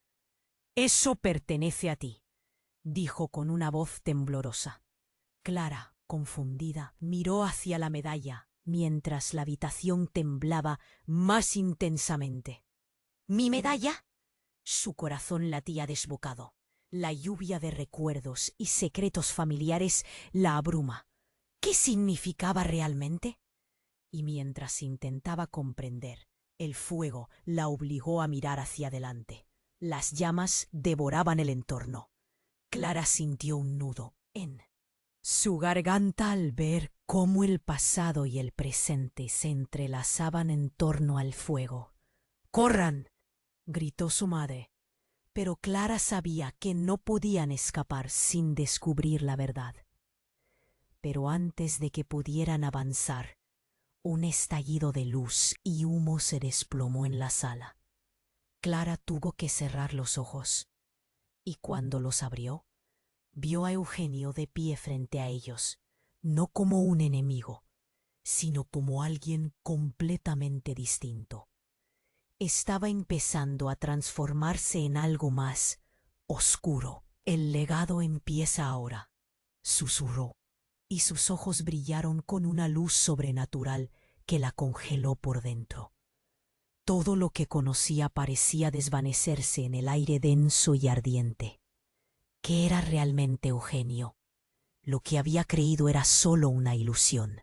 [SPEAKER 1] «Eso pertenece a ti», dijo con una voz temblorosa. Clara, confundida, miró hacia la medalla, mientras la habitación temblaba más intensamente. «¿Mi medalla?». Su corazón latía desbocado. La lluvia de recuerdos y secretos familiares la abruma. ¿Qué significaba realmente? Y mientras intentaba comprender, el fuego la obligó a mirar hacia adelante. Las llamas devoraban el entorno. Clara sintió un nudo en su garganta al ver cómo el pasado y el presente se entrelazaban en torno al fuego. «¡Corran!», gritó su madre. Pero Clara sabía que no podían escapar sin descubrir la verdad. Pero antes de que pudieran avanzar, un estallido de luz y humo se desplomó en la sala. Clara tuvo que cerrar los ojos, y cuando los abrió, vio a Eugenio de pie frente a ellos, no como un enemigo, sino como alguien completamente distinto. Estaba empezando a transformarse en algo más oscuro. «El legado empieza ahora», susurró, y sus ojos brillaron con una luz sobrenatural que la congeló por dentro. Todo lo que conocía parecía desvanecerse en el aire denso y ardiente. ¿Qué era realmente Eugenio? Lo que había creído era solo una ilusión.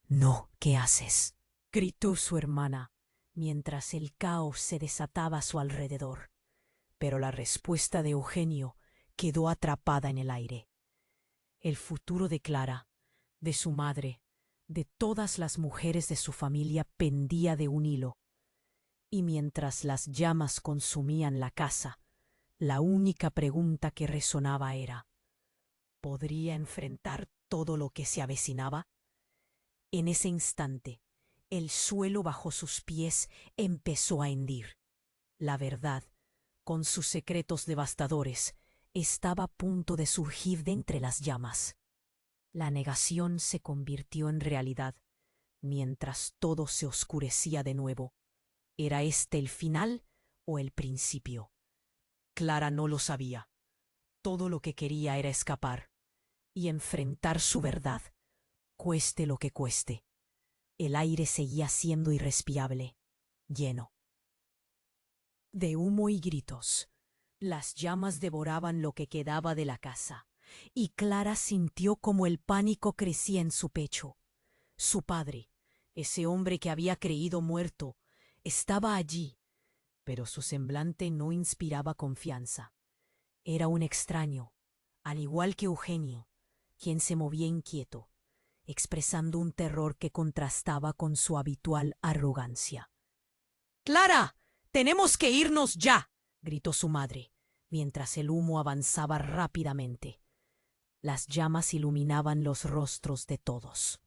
[SPEAKER 1] «No, ¿qué haces?», gritó su hermana, mientras el caos se desataba a su alrededor. Pero la respuesta de Eugenio quedó atrapada en el aire. El futuro de Clara, de su madre, de todas las mujeres de su familia pendía de un hilo. Y mientras las llamas consumían la casa, la única pregunta que resonaba era: ¿podría enfrentar todo lo que se avecinaba? En ese instante, el suelo bajo sus pies empezó a hendir. La verdad, con sus secretos devastadores, estaba a punto de surgir de entre las llamas. La negación se convirtió en realidad, mientras todo se oscurecía de nuevo. ¿Era este el final o el principio? Clara no lo sabía. Todo lo que quería era escapar y enfrentar su verdad, cueste lo que cueste. El aire seguía siendo irrespirable, lleno de humo y gritos. Las llamas devoraban lo que quedaba de la casa, y Clara sintió como el pánico crecía en su pecho. Su padre, ese hombre que había creído muerto, estaba allí, pero su semblante no inspiraba confianza. Era un extraño, al igual que Eugenio, quien se movía inquieto, expresando un terror que contrastaba con su habitual arrogancia. «¡Clara! ¡Tenemos que irnos ya!», gritó su madre, mientras el humo avanzaba rápidamente. Las llamas iluminaban los rostros de todos.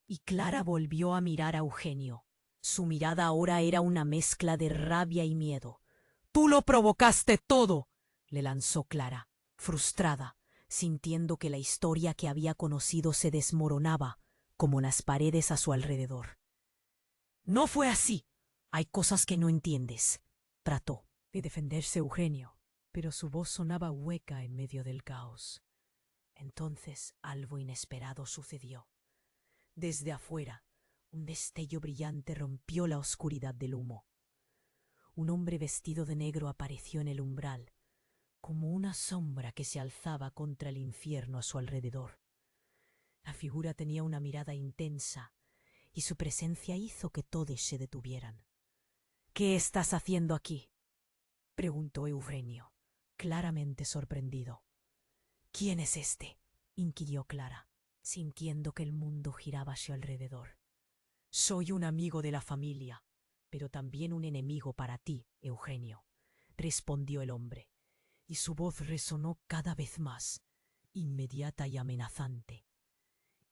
[SPEAKER 1] Y Clara volvió a mirar a Eugenio. Su mirada ahora era una mezcla de rabia y miedo. «¡Tú lo provocaste todo!», le lanzó Clara, frustrada, sintiendo que la historia que había conocido se desmoronaba como las paredes a su alrededor. «No fue así. Hay cosas que no entiendes», trató de defenderse Eugenio, pero su voz sonaba hueca en medio del caos. Entonces algo inesperado sucedió. Desde afuera, un destello brillante rompió la oscuridad del humo. Un hombre vestido de negro apareció en el umbral, como una sombra que se alzaba contra el infierno a su alrededor. La figura tenía una mirada intensa, y su presencia hizo que todos se detuvieran. «¿Qué estás haciendo aquí?», preguntó Eugenio, claramente sorprendido. «¿Quién es este?», inquirió Clara, sintiendo que el mundo giraba a su alrededor. «Soy un amigo de la familia, pero también un enemigo para ti, Eugenio», respondió el hombre, y su voz resonó cada vez más, inmediata y amenazante.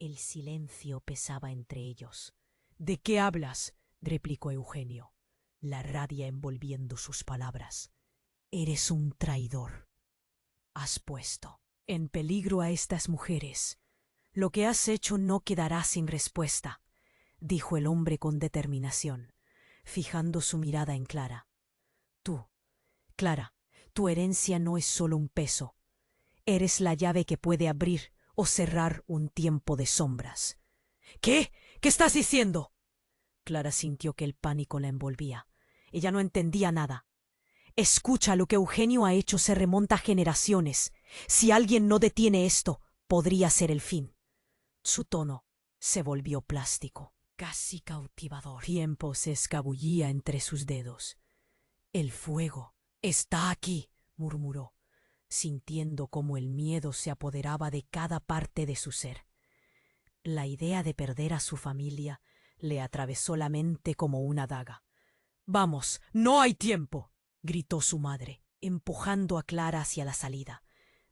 [SPEAKER 1] El silencio pesaba entre ellos. «¿De qué hablas?», replicó Eugenio, la rabia envolviendo sus palabras. «Eres un traidor. Has puesto en peligro a estas mujeres. Lo que has hecho no quedará sin respuesta, dijo el hombre con determinación, fijando su mirada en Clara. Tú, Clara, tu herencia no es solo un peso. Eres la llave que puede abrir o cerrar un tiempo de sombras. ¿Qué? ¿Qué estás diciendo? Clara sintió que el pánico la envolvía. Ella no entendía nada. Escucha, lo que Eugenio ha hecho se remonta a generaciones. Si alguien no detiene esto, podría ser el fin. Su tono se volvió plástico, casi cautivador. Tiempo se escabullía entre sus dedos. El fuego está aquí, murmuró, sintiendo cómo el miedo se apoderaba de cada parte de su ser. La idea de perder a su familia le atravesó la mente como una daga. «Vamos, no hay tiempo», gritó su madre, empujando a Clara hacia la salida,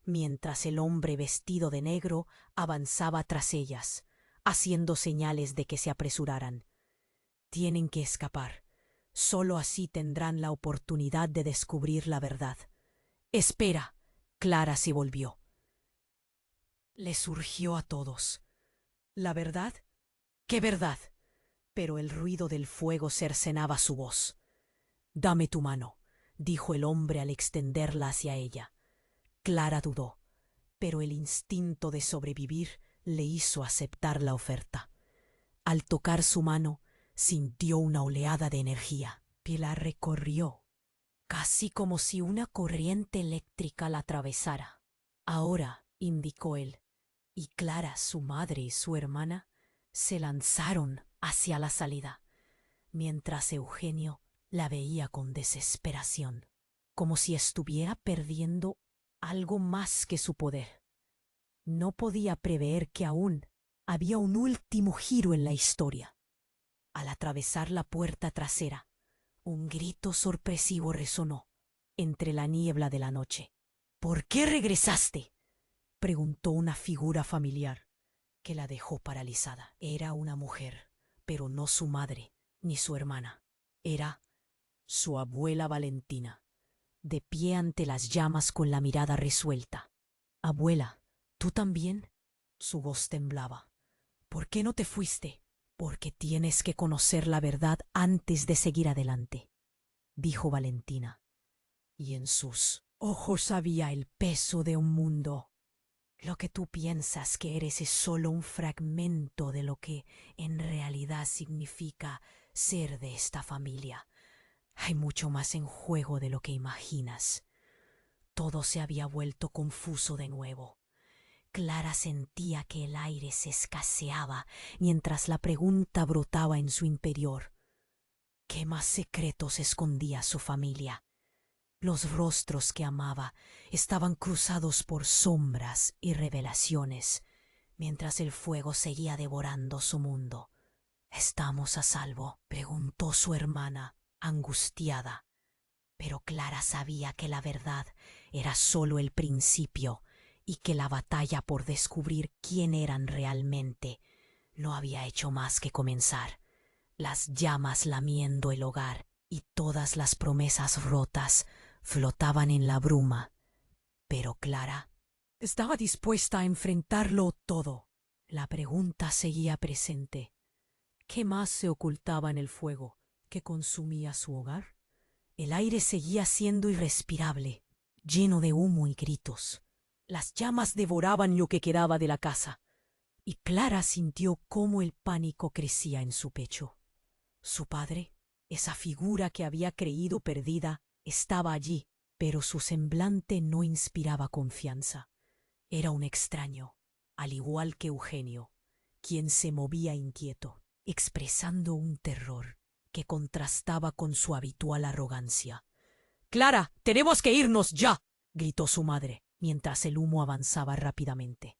[SPEAKER 1] mientras el hombre vestido de negro avanzaba tras ellas, haciendo señales de que se apresuraran. Tienen que escapar. Solo así tendrán la oportunidad de descubrir la verdad. «Espera», Clara se volvió. Le surgió a todos. ¿La verdad? ¿Qué verdad? Pero el ruido del fuego cercenaba su voz. «Dame tu mano», dijo el hombre al extenderla hacia ella. Clara dudó, pero el instinto de sobrevivir le hizo aceptar la oferta. Al tocar su mano, sintió una oleada de energía que la recorrió, casi como si una corriente eléctrica la atravesara. «Ahora», indicó él, y Clara, su madre y su hermana se lanzaron hacia la salida, mientras Eugenio la veía con desesperación, como si estuviera perdiendo algo más que su poder. No podía prever que aún había un último giro en la historia. Al atravesar la puerta trasera, un grito sorpresivo resonó entre la niebla de la noche. «¿Por qué regresaste?», preguntó una figura familiar que la dejó paralizada. Era una mujer, pero no su madre ni su hermana. Era su abuela Valentina, de pie ante las llamas con la mirada resuelta. «Abuela, ¿tú también?». Su voz temblaba. «¿Por qué no te fuiste?». «Porque tienes que conocer la verdad antes de seguir adelante», dijo Valentina, y en sus ojos había el peso de un mundo. «Lo que tú piensas que eres es solo un fragmento de lo que en realidad significa ser de esta familia. Hay mucho más en juego de lo que imaginas». Todo se había vuelto confuso de nuevo. Clara sentía que el aire se escaseaba mientras la pregunta brotaba en su interior. ¿Qué más secretos escondía su familia? Los rostros que amaba estaban cruzados por sombras y revelaciones, mientras el fuego seguía devorando su mundo. «¿Estamos a salvo?», preguntó su hermana, angustiada. Pero Clara sabía que la verdad era solo el principio y que la batalla por descubrir quién eran realmente no había hecho más que comenzar. Las llamas lamiendo el hogar y todas las promesas rotas flotaban en la bruma. Pero Clara estaba dispuesta a enfrentarlo todo. La pregunta seguía presente. ¿Qué más se ocultaba en el fuego que consumía su hogar? El aire seguía siendo irrespirable, lleno de humo y gritos. Las llamas devoraban lo que quedaba de la casa, y Clara sintió cómo el pánico crecía en su pecho. Su padre, esa figura que había creído perdida, estaba allí, pero su semblante no inspiraba confianza. Era un extraño, al igual que Eugenio, quien se movía inquieto, expresando un terror que contrastaba con su habitual arrogancia. «Clara, tenemos que irnos ya», gritó su madre, mientras el humo avanzaba rápidamente.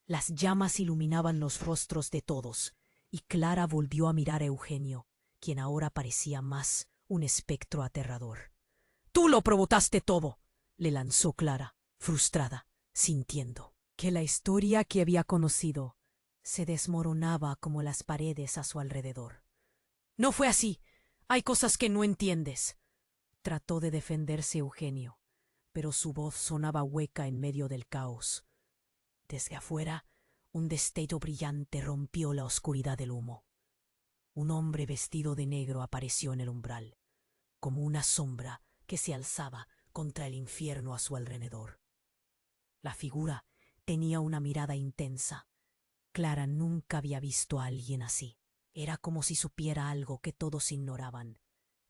[SPEAKER 1] Las llamas iluminaban los rostros de todos, y Clara volvió a mirar a Eugenio, quien ahora parecía más un espectro aterrador. «Tú lo provocaste todo», le lanzó Clara, frustrada, sintiendo que la historia que había conocido se desmoronaba como las paredes a su alrededor. «No fue así. Hay cosas que no entiendes», trató de defenderse Eugenio, pero su voz sonaba hueca en medio del caos. Desde afuera, un destello brillante rompió la oscuridad del humo. Un hombre vestido de negro apareció en el umbral, como una sombra que se alzaba contra el infierno a su alrededor. La figura tenía una mirada intensa. Clara nunca había visto a alguien así. Era como si supiera algo que todos ignoraban.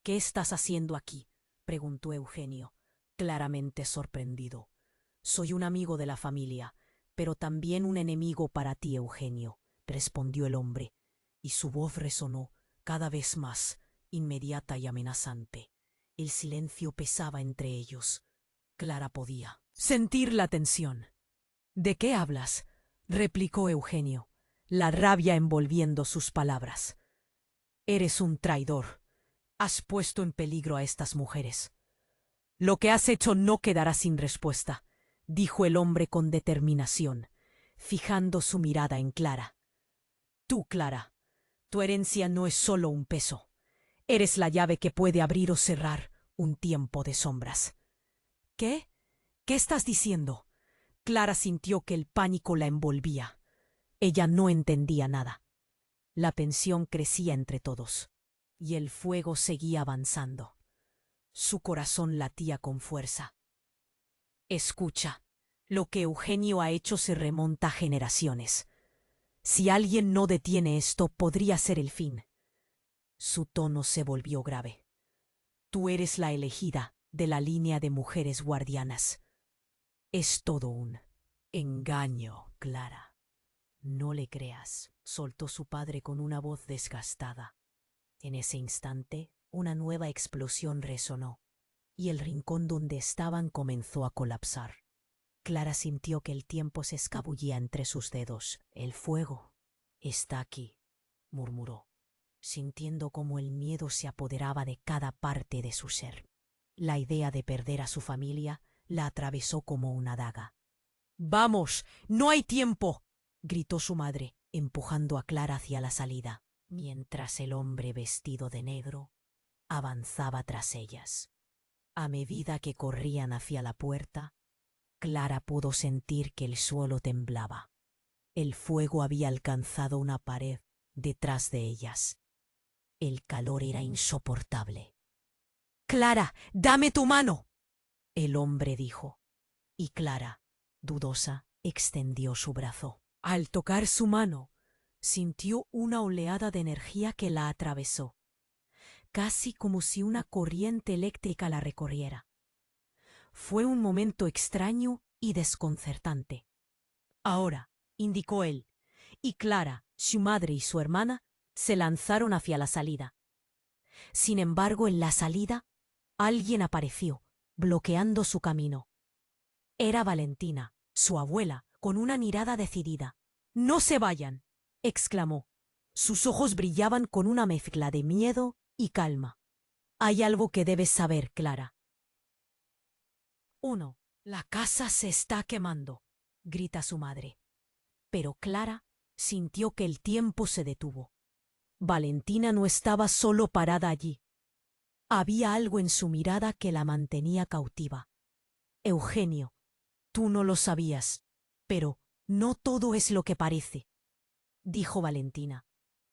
[SPEAKER 1] «¿Qué estás haciendo aquí?», preguntó Eugenio, claramente sorprendido. «Soy un amigo de la familia, pero también un enemigo para ti, Eugenio», respondió el hombre, y su voz resonó cada vez más inmediata y amenazante. El silencio pesaba entre ellos. Clara podía sentir la tensión. «¿De qué hablas?», replicó Eugenio, la rabia envolviendo sus palabras. «Eres un traidor. Has puesto en peligro a estas mujeres». «Lo que has hecho no quedará sin respuesta», dijo el hombre con determinación, fijando su mirada en Clara. «Tú, Clara, tu herencia no es solo un peso. Eres la llave que puede abrir o cerrar un tiempo de sombras». «¿Qué? ¿Qué estás diciendo?». Clara sintió que el pánico la envolvía. Ella no entendía nada. La tensión crecía entre todos, y el fuego seguía avanzando. Su corazón latía con fuerza. «Escucha, lo que Eugenio ha hecho se remonta a generaciones. Si alguien no detiene esto, podría ser el fin». Su tono se volvió grave. «Tú eres la elegida de la línea de mujeres guardianas. Es todo un engaño, Clara. No le creas», soltó su padre con una voz desgastada. En ese instante, una nueva explosión resonó, y el rincón donde estaban comenzó a colapsar. Clara sintió que el tiempo se escabullía entre sus dedos. «El fuego está aquí», murmuró, sintiendo cómo el miedo se apoderaba de cada parte de su ser. La idea de perder a su familia la atravesó como una daga. «Vamos, no hay tiempo», gritó su madre, empujando a Clara hacia la salida, mientras el hombre vestido de negro avanzaba tras ellas. A medida que corrían hacia la puerta, Clara pudo sentir que el suelo temblaba. El fuego había alcanzado una pared detrás de ellas. El calor era insoportable. «Clara, dame tu mano», el hombre dijo, y Clara, dudosa, extendió su brazo. Al tocar su mano, sintió una oleada de energía que la atravesó, casi como si una corriente eléctrica la recorriera. Fue un momento extraño y desconcertante. «Ahora», indicó él, y Clara, su madre y su hermana se lanzaron hacia la salida. Sin embargo, en la salida, alguien apareció, bloqueando su camino. Era Valentina, su abuela, con una mirada decidida. «No se vayan», exclamó. Sus ojos brillaban con una mezcla de miedo y calma. «Hay algo que debes saber, Clara». 1. «La casa se está quemando», grita su madre. Pero Clara sintió que el tiempo se detuvo. Valentina no estaba solo parada allí. Había algo en su mirada que la mantenía cautiva. «Eugenio, tú no lo sabías, pero no todo es lo que parece», dijo Valentina,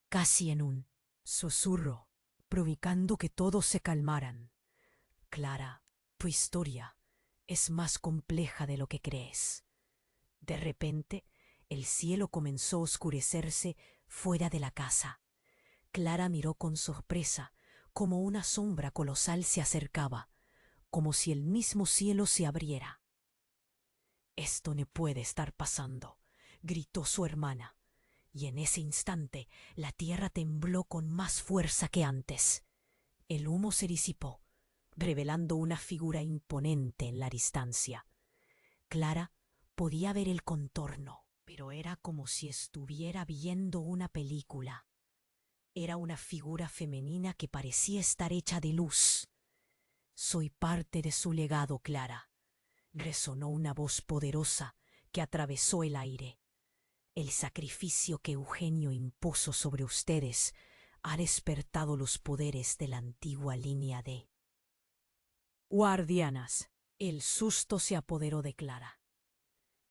[SPEAKER 1] casi en un susurro, provocando que todos se calmaran. «Clara, tu historia es más compleja de lo que crees». De repente, el cielo comenzó a oscurecerse fuera de la casa. Clara miró con sorpresa como una sombra colosal se acercaba, como si el mismo cielo se abriera. «Esto no puede estar pasando», gritó su hermana, y en ese instante la tierra tembló con más fuerza que antes. El humo se disipó, revelando una figura imponente en la distancia. Clara podía ver el contorno, pero era como si estuviera viendo una película. Era una figura femenina que parecía estar hecha de luz. «Soy parte de su legado, Clara», resonó una voz poderosa que atravesó el aire. «El sacrificio que Eugenio impuso sobre ustedes ha despertado los poderes de la antigua línea de guardianas». El susto se apoderó de Clara.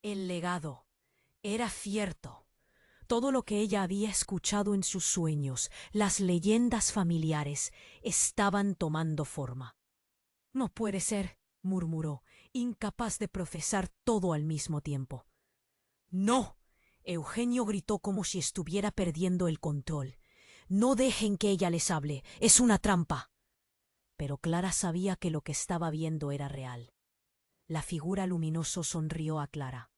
[SPEAKER 1] «El legado», Era cierto. Todo lo que ella había escuchado en sus sueños, las leyendas familiares, estaban tomando forma. No puede ser, murmuró, incapaz de procesar todo al mismo tiempo. ¡No! Eugenio gritó como si estuviera perdiendo el control. No dejen que ella les hable. Es una trampa. Pero Clara sabía que lo que estaba viendo era real. La figura luminosa sonrió a Clara.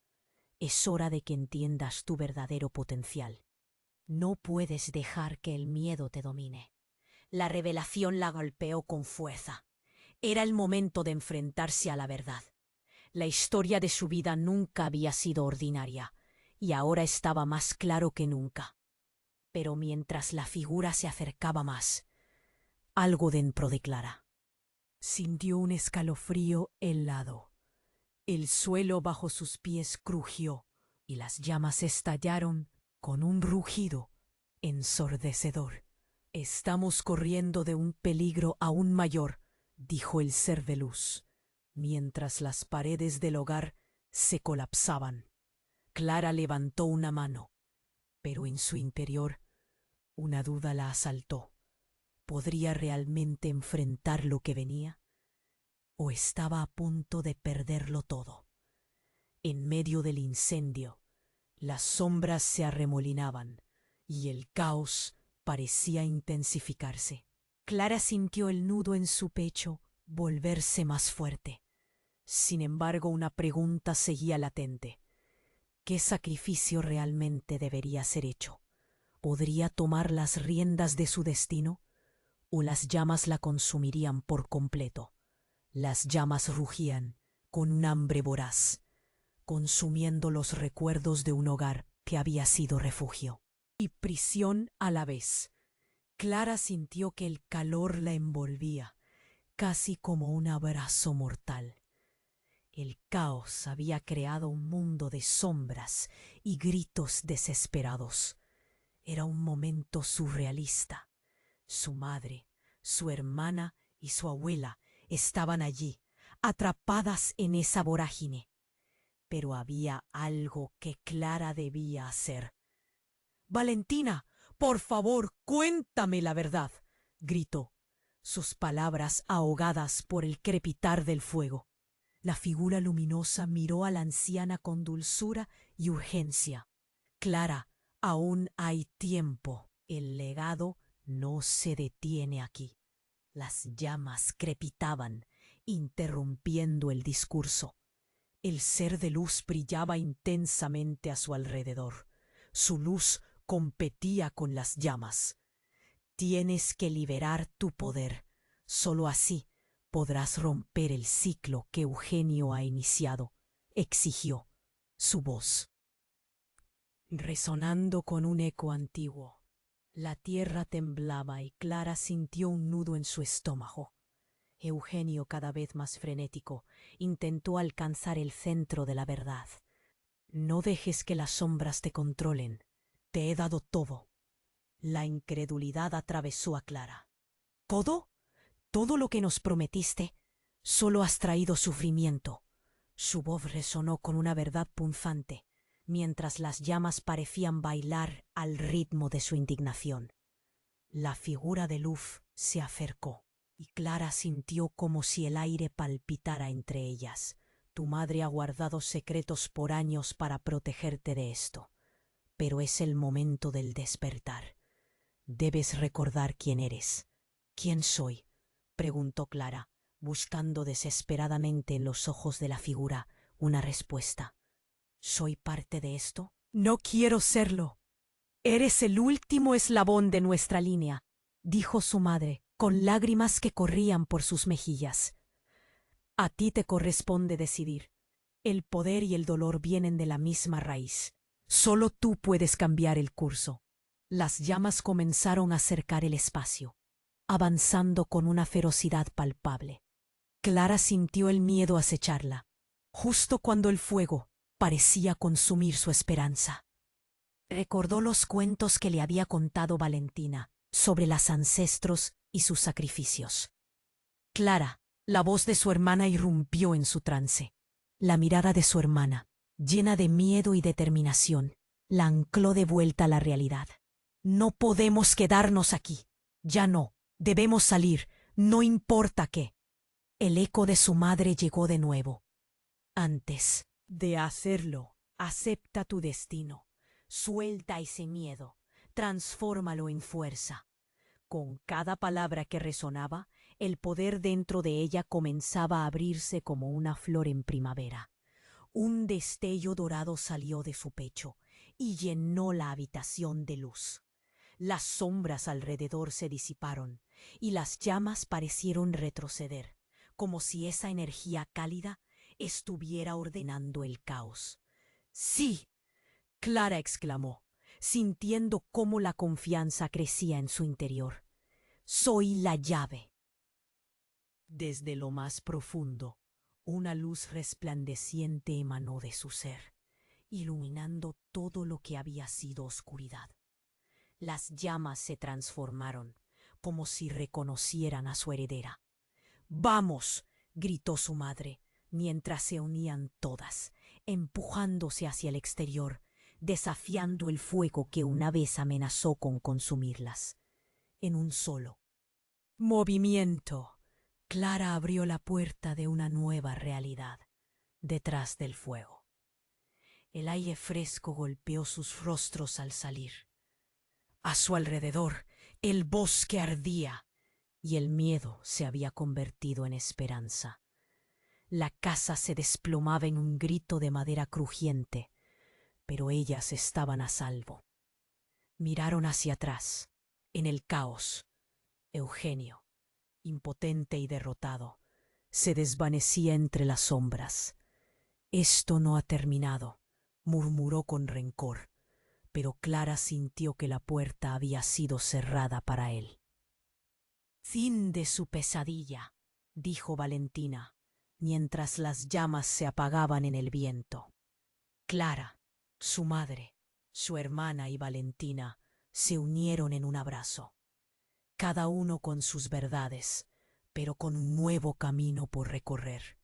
[SPEAKER 1] Es hora de que entiendas tu verdadero potencial. No puedes dejar que el miedo te domine. La revelación la golpeó con fuerza. Era el momento de enfrentarse a la verdad. La historia de su vida nunca había sido ordinaria, y ahora estaba más claro que nunca. Pero mientras la figura se acercaba más, algo dentro de Clara sintió un escalofrío helado. El suelo bajo sus pies crujió y las llamas estallaron con un rugido ensordecedor. Estamos corriendo de un peligro aún mayor, dijo el ser de luz, mientras las paredes del hogar se colapsaban. Clara levantó una mano, pero en su interior una duda la asaltó. ¿Podría realmente enfrentar lo que venía? ¿O estaba a punto de perderlo todo? En medio del incendio, las sombras se arremolinaban y el caos parecía intensificarse. Clara sintió el nudo en su pecho volverse más fuerte. Sin embargo, una pregunta seguía latente. ¿Qué sacrificio realmente debería ser hecho? ¿Podría tomar las riendas de su destino? ¿O las llamas la consumirían por completo? Las llamas rugían con un hambre voraz, consumiendo los recuerdos de un hogar que había sido refugio y prisión a la vez. Clara sintió que el calor la envolvía, casi como un abrazo mortal. El caos había creado un mundo de sombras y gritos desesperados. Era un momento surrealista. Su madre, su hermana y su abuela estaban allí, atrapadas en esa vorágine. Pero había algo que Clara debía hacer. «Valentina, por favor, cuéntame la verdad», gritó, sus palabras ahogadas por el crepitar del fuego. La figura luminosa miró a la anciana con dulzura y urgencia. «Clara, aún hay tiempo. El legado no se detiene aquí». Las llamas crepitaban, interrumpiendo el discurso. El ser de luz brillaba intensamente a su alrededor. Su luz competía con las llamas. «Tienes que liberar tu poder. Solo así podrás romper el ciclo que Eugenio ha iniciado», exigió su voz, resonando con un eco antiguo. La tierra temblaba y Clara sintió un nudo en su estómago. Eugenio, cada vez más frenético, intentó alcanzar el centro de la verdad. «No dejes que las sombras te controlen. Te he dado todo». La incredulidad atravesó a Clara. «¿Todo? ¿Todo lo que nos prometiste? Solo has traído sufrimiento». Su voz resonó con una verdad punzante, mientras las llamas parecían bailar al ritmo de su indignación. La figura de luz se acercó, y Clara sintió como si el aire palpitara entre ellas. «Tu madre ha guardado secretos por años para protegerte de esto, pero es el momento del despertar. Debes recordar quién eres». «¿Quién soy?», preguntó Clara, buscando desesperadamente en los ojos de la figura una respuesta. «¿Soy parte de esto?». «No quiero serlo. Eres el último eslabón de nuestra línea», dijo su madre, con lágrimas que corrían por sus mejillas. «A ti te corresponde decidir. El poder y el dolor vienen de la misma raíz. Solo tú puedes cambiar el curso». Las llamas comenzaron a cercar el espacio, avanzando con una ferocidad palpable. Clara sintió el miedo acecharla, justo cuando el fuego parecía consumir su esperanza. Recordó los cuentos que le había contado Valentina sobre los ancestros y sus sacrificios. «Clara», la voz de su hermana irrumpió en su trance. La mirada de su hermana, Llena de miedo y determinación, la ancló de vuelta a la realidad. No podemos quedarnos aquí. Ya no. Debemos salir, no importa qué. El eco de su madre llegó de nuevo. Antes de hacerlo, acepta tu destino. Suelta ese miedo. Transfórmalo en fuerza. Con cada palabra que resonaba, el poder dentro de ella comenzaba a abrirse como una flor en primavera. Un destello dorado salió de su pecho y llenó la habitación de luz. Las sombras alrededor se disiparon y las llamas parecieron retroceder, como si esa energía cálida estuviera ordenando el caos. ¡Sí! Clara exclamó, sintiendo cómo la confianza crecía en su interior. Soy la llave. Desde lo más profundo, una luz resplandeciente emanó de su ser, iluminando todo lo que había sido oscuridad. Las llamas se transformaron, como si reconocieran a su heredera. ¡Vamos! Gritó su madre, mientras se unían todas, empujándose hacia el exterior, desafiando el fuego que una vez amenazó con consumirlas. En un solo movimiento, Clara abrió la puerta de una nueva realidad, detrás del fuego. El aire fresco golpeó sus rostros al salir. A su alrededor, el bosque ardía y el miedo se había convertido en esperanza. La casa se desplomaba en un grito de madera crujiente, pero ellas estaban a salvo. Miraron hacia atrás, en el caos. Eugenio, impotente y derrotado, se desvanecía entre las sombras. Esto no ha terminado, murmuró con rencor, pero Clara sintió que la puerta había sido cerrada para él. Fin de su pesadilla, dijo Valentina, mientras las llamas se apagaban en el viento. Clara, su madre, su hermana y Valentina se unieron en un abrazo, cada uno con sus verdades, pero con un nuevo camino por recorrer,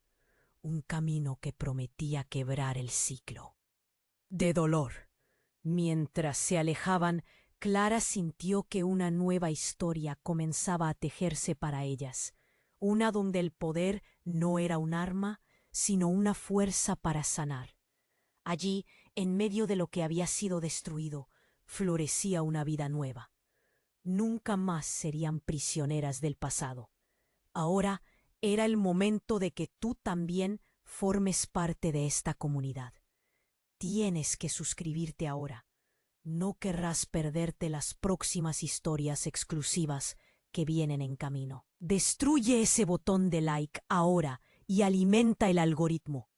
[SPEAKER 1] un camino que prometía quebrar el ciclo de dolor. Mientras se alejaban, Clara sintió que una nueva historia comenzaba a tejerse para ellas, una donde el poder no era un arma, sino una fuerza para sanar. Allí, en medio de lo que había sido destruido, florecía una vida nueva. Nunca más serían prisioneras del pasado. Ahora era el momento de que tú también formes parte de esta comunidad. Tienes que suscribirte ahora. No querrás perderte las próximas historias exclusivas que vienen en camino. Destruye ese botón de like ahora y alimenta el algoritmo.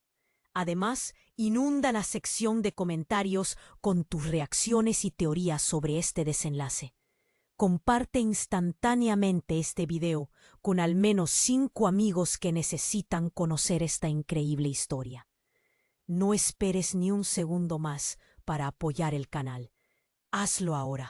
[SPEAKER 1] Además, inunda la sección de comentarios con tus reacciones y teorías sobre este desenlace. Comparte instantáneamente este video con al menos 5 amigos que necesitan conocer esta increíble historia. No esperes ni un segundo más para apoyar el canal. Hazlo ahora.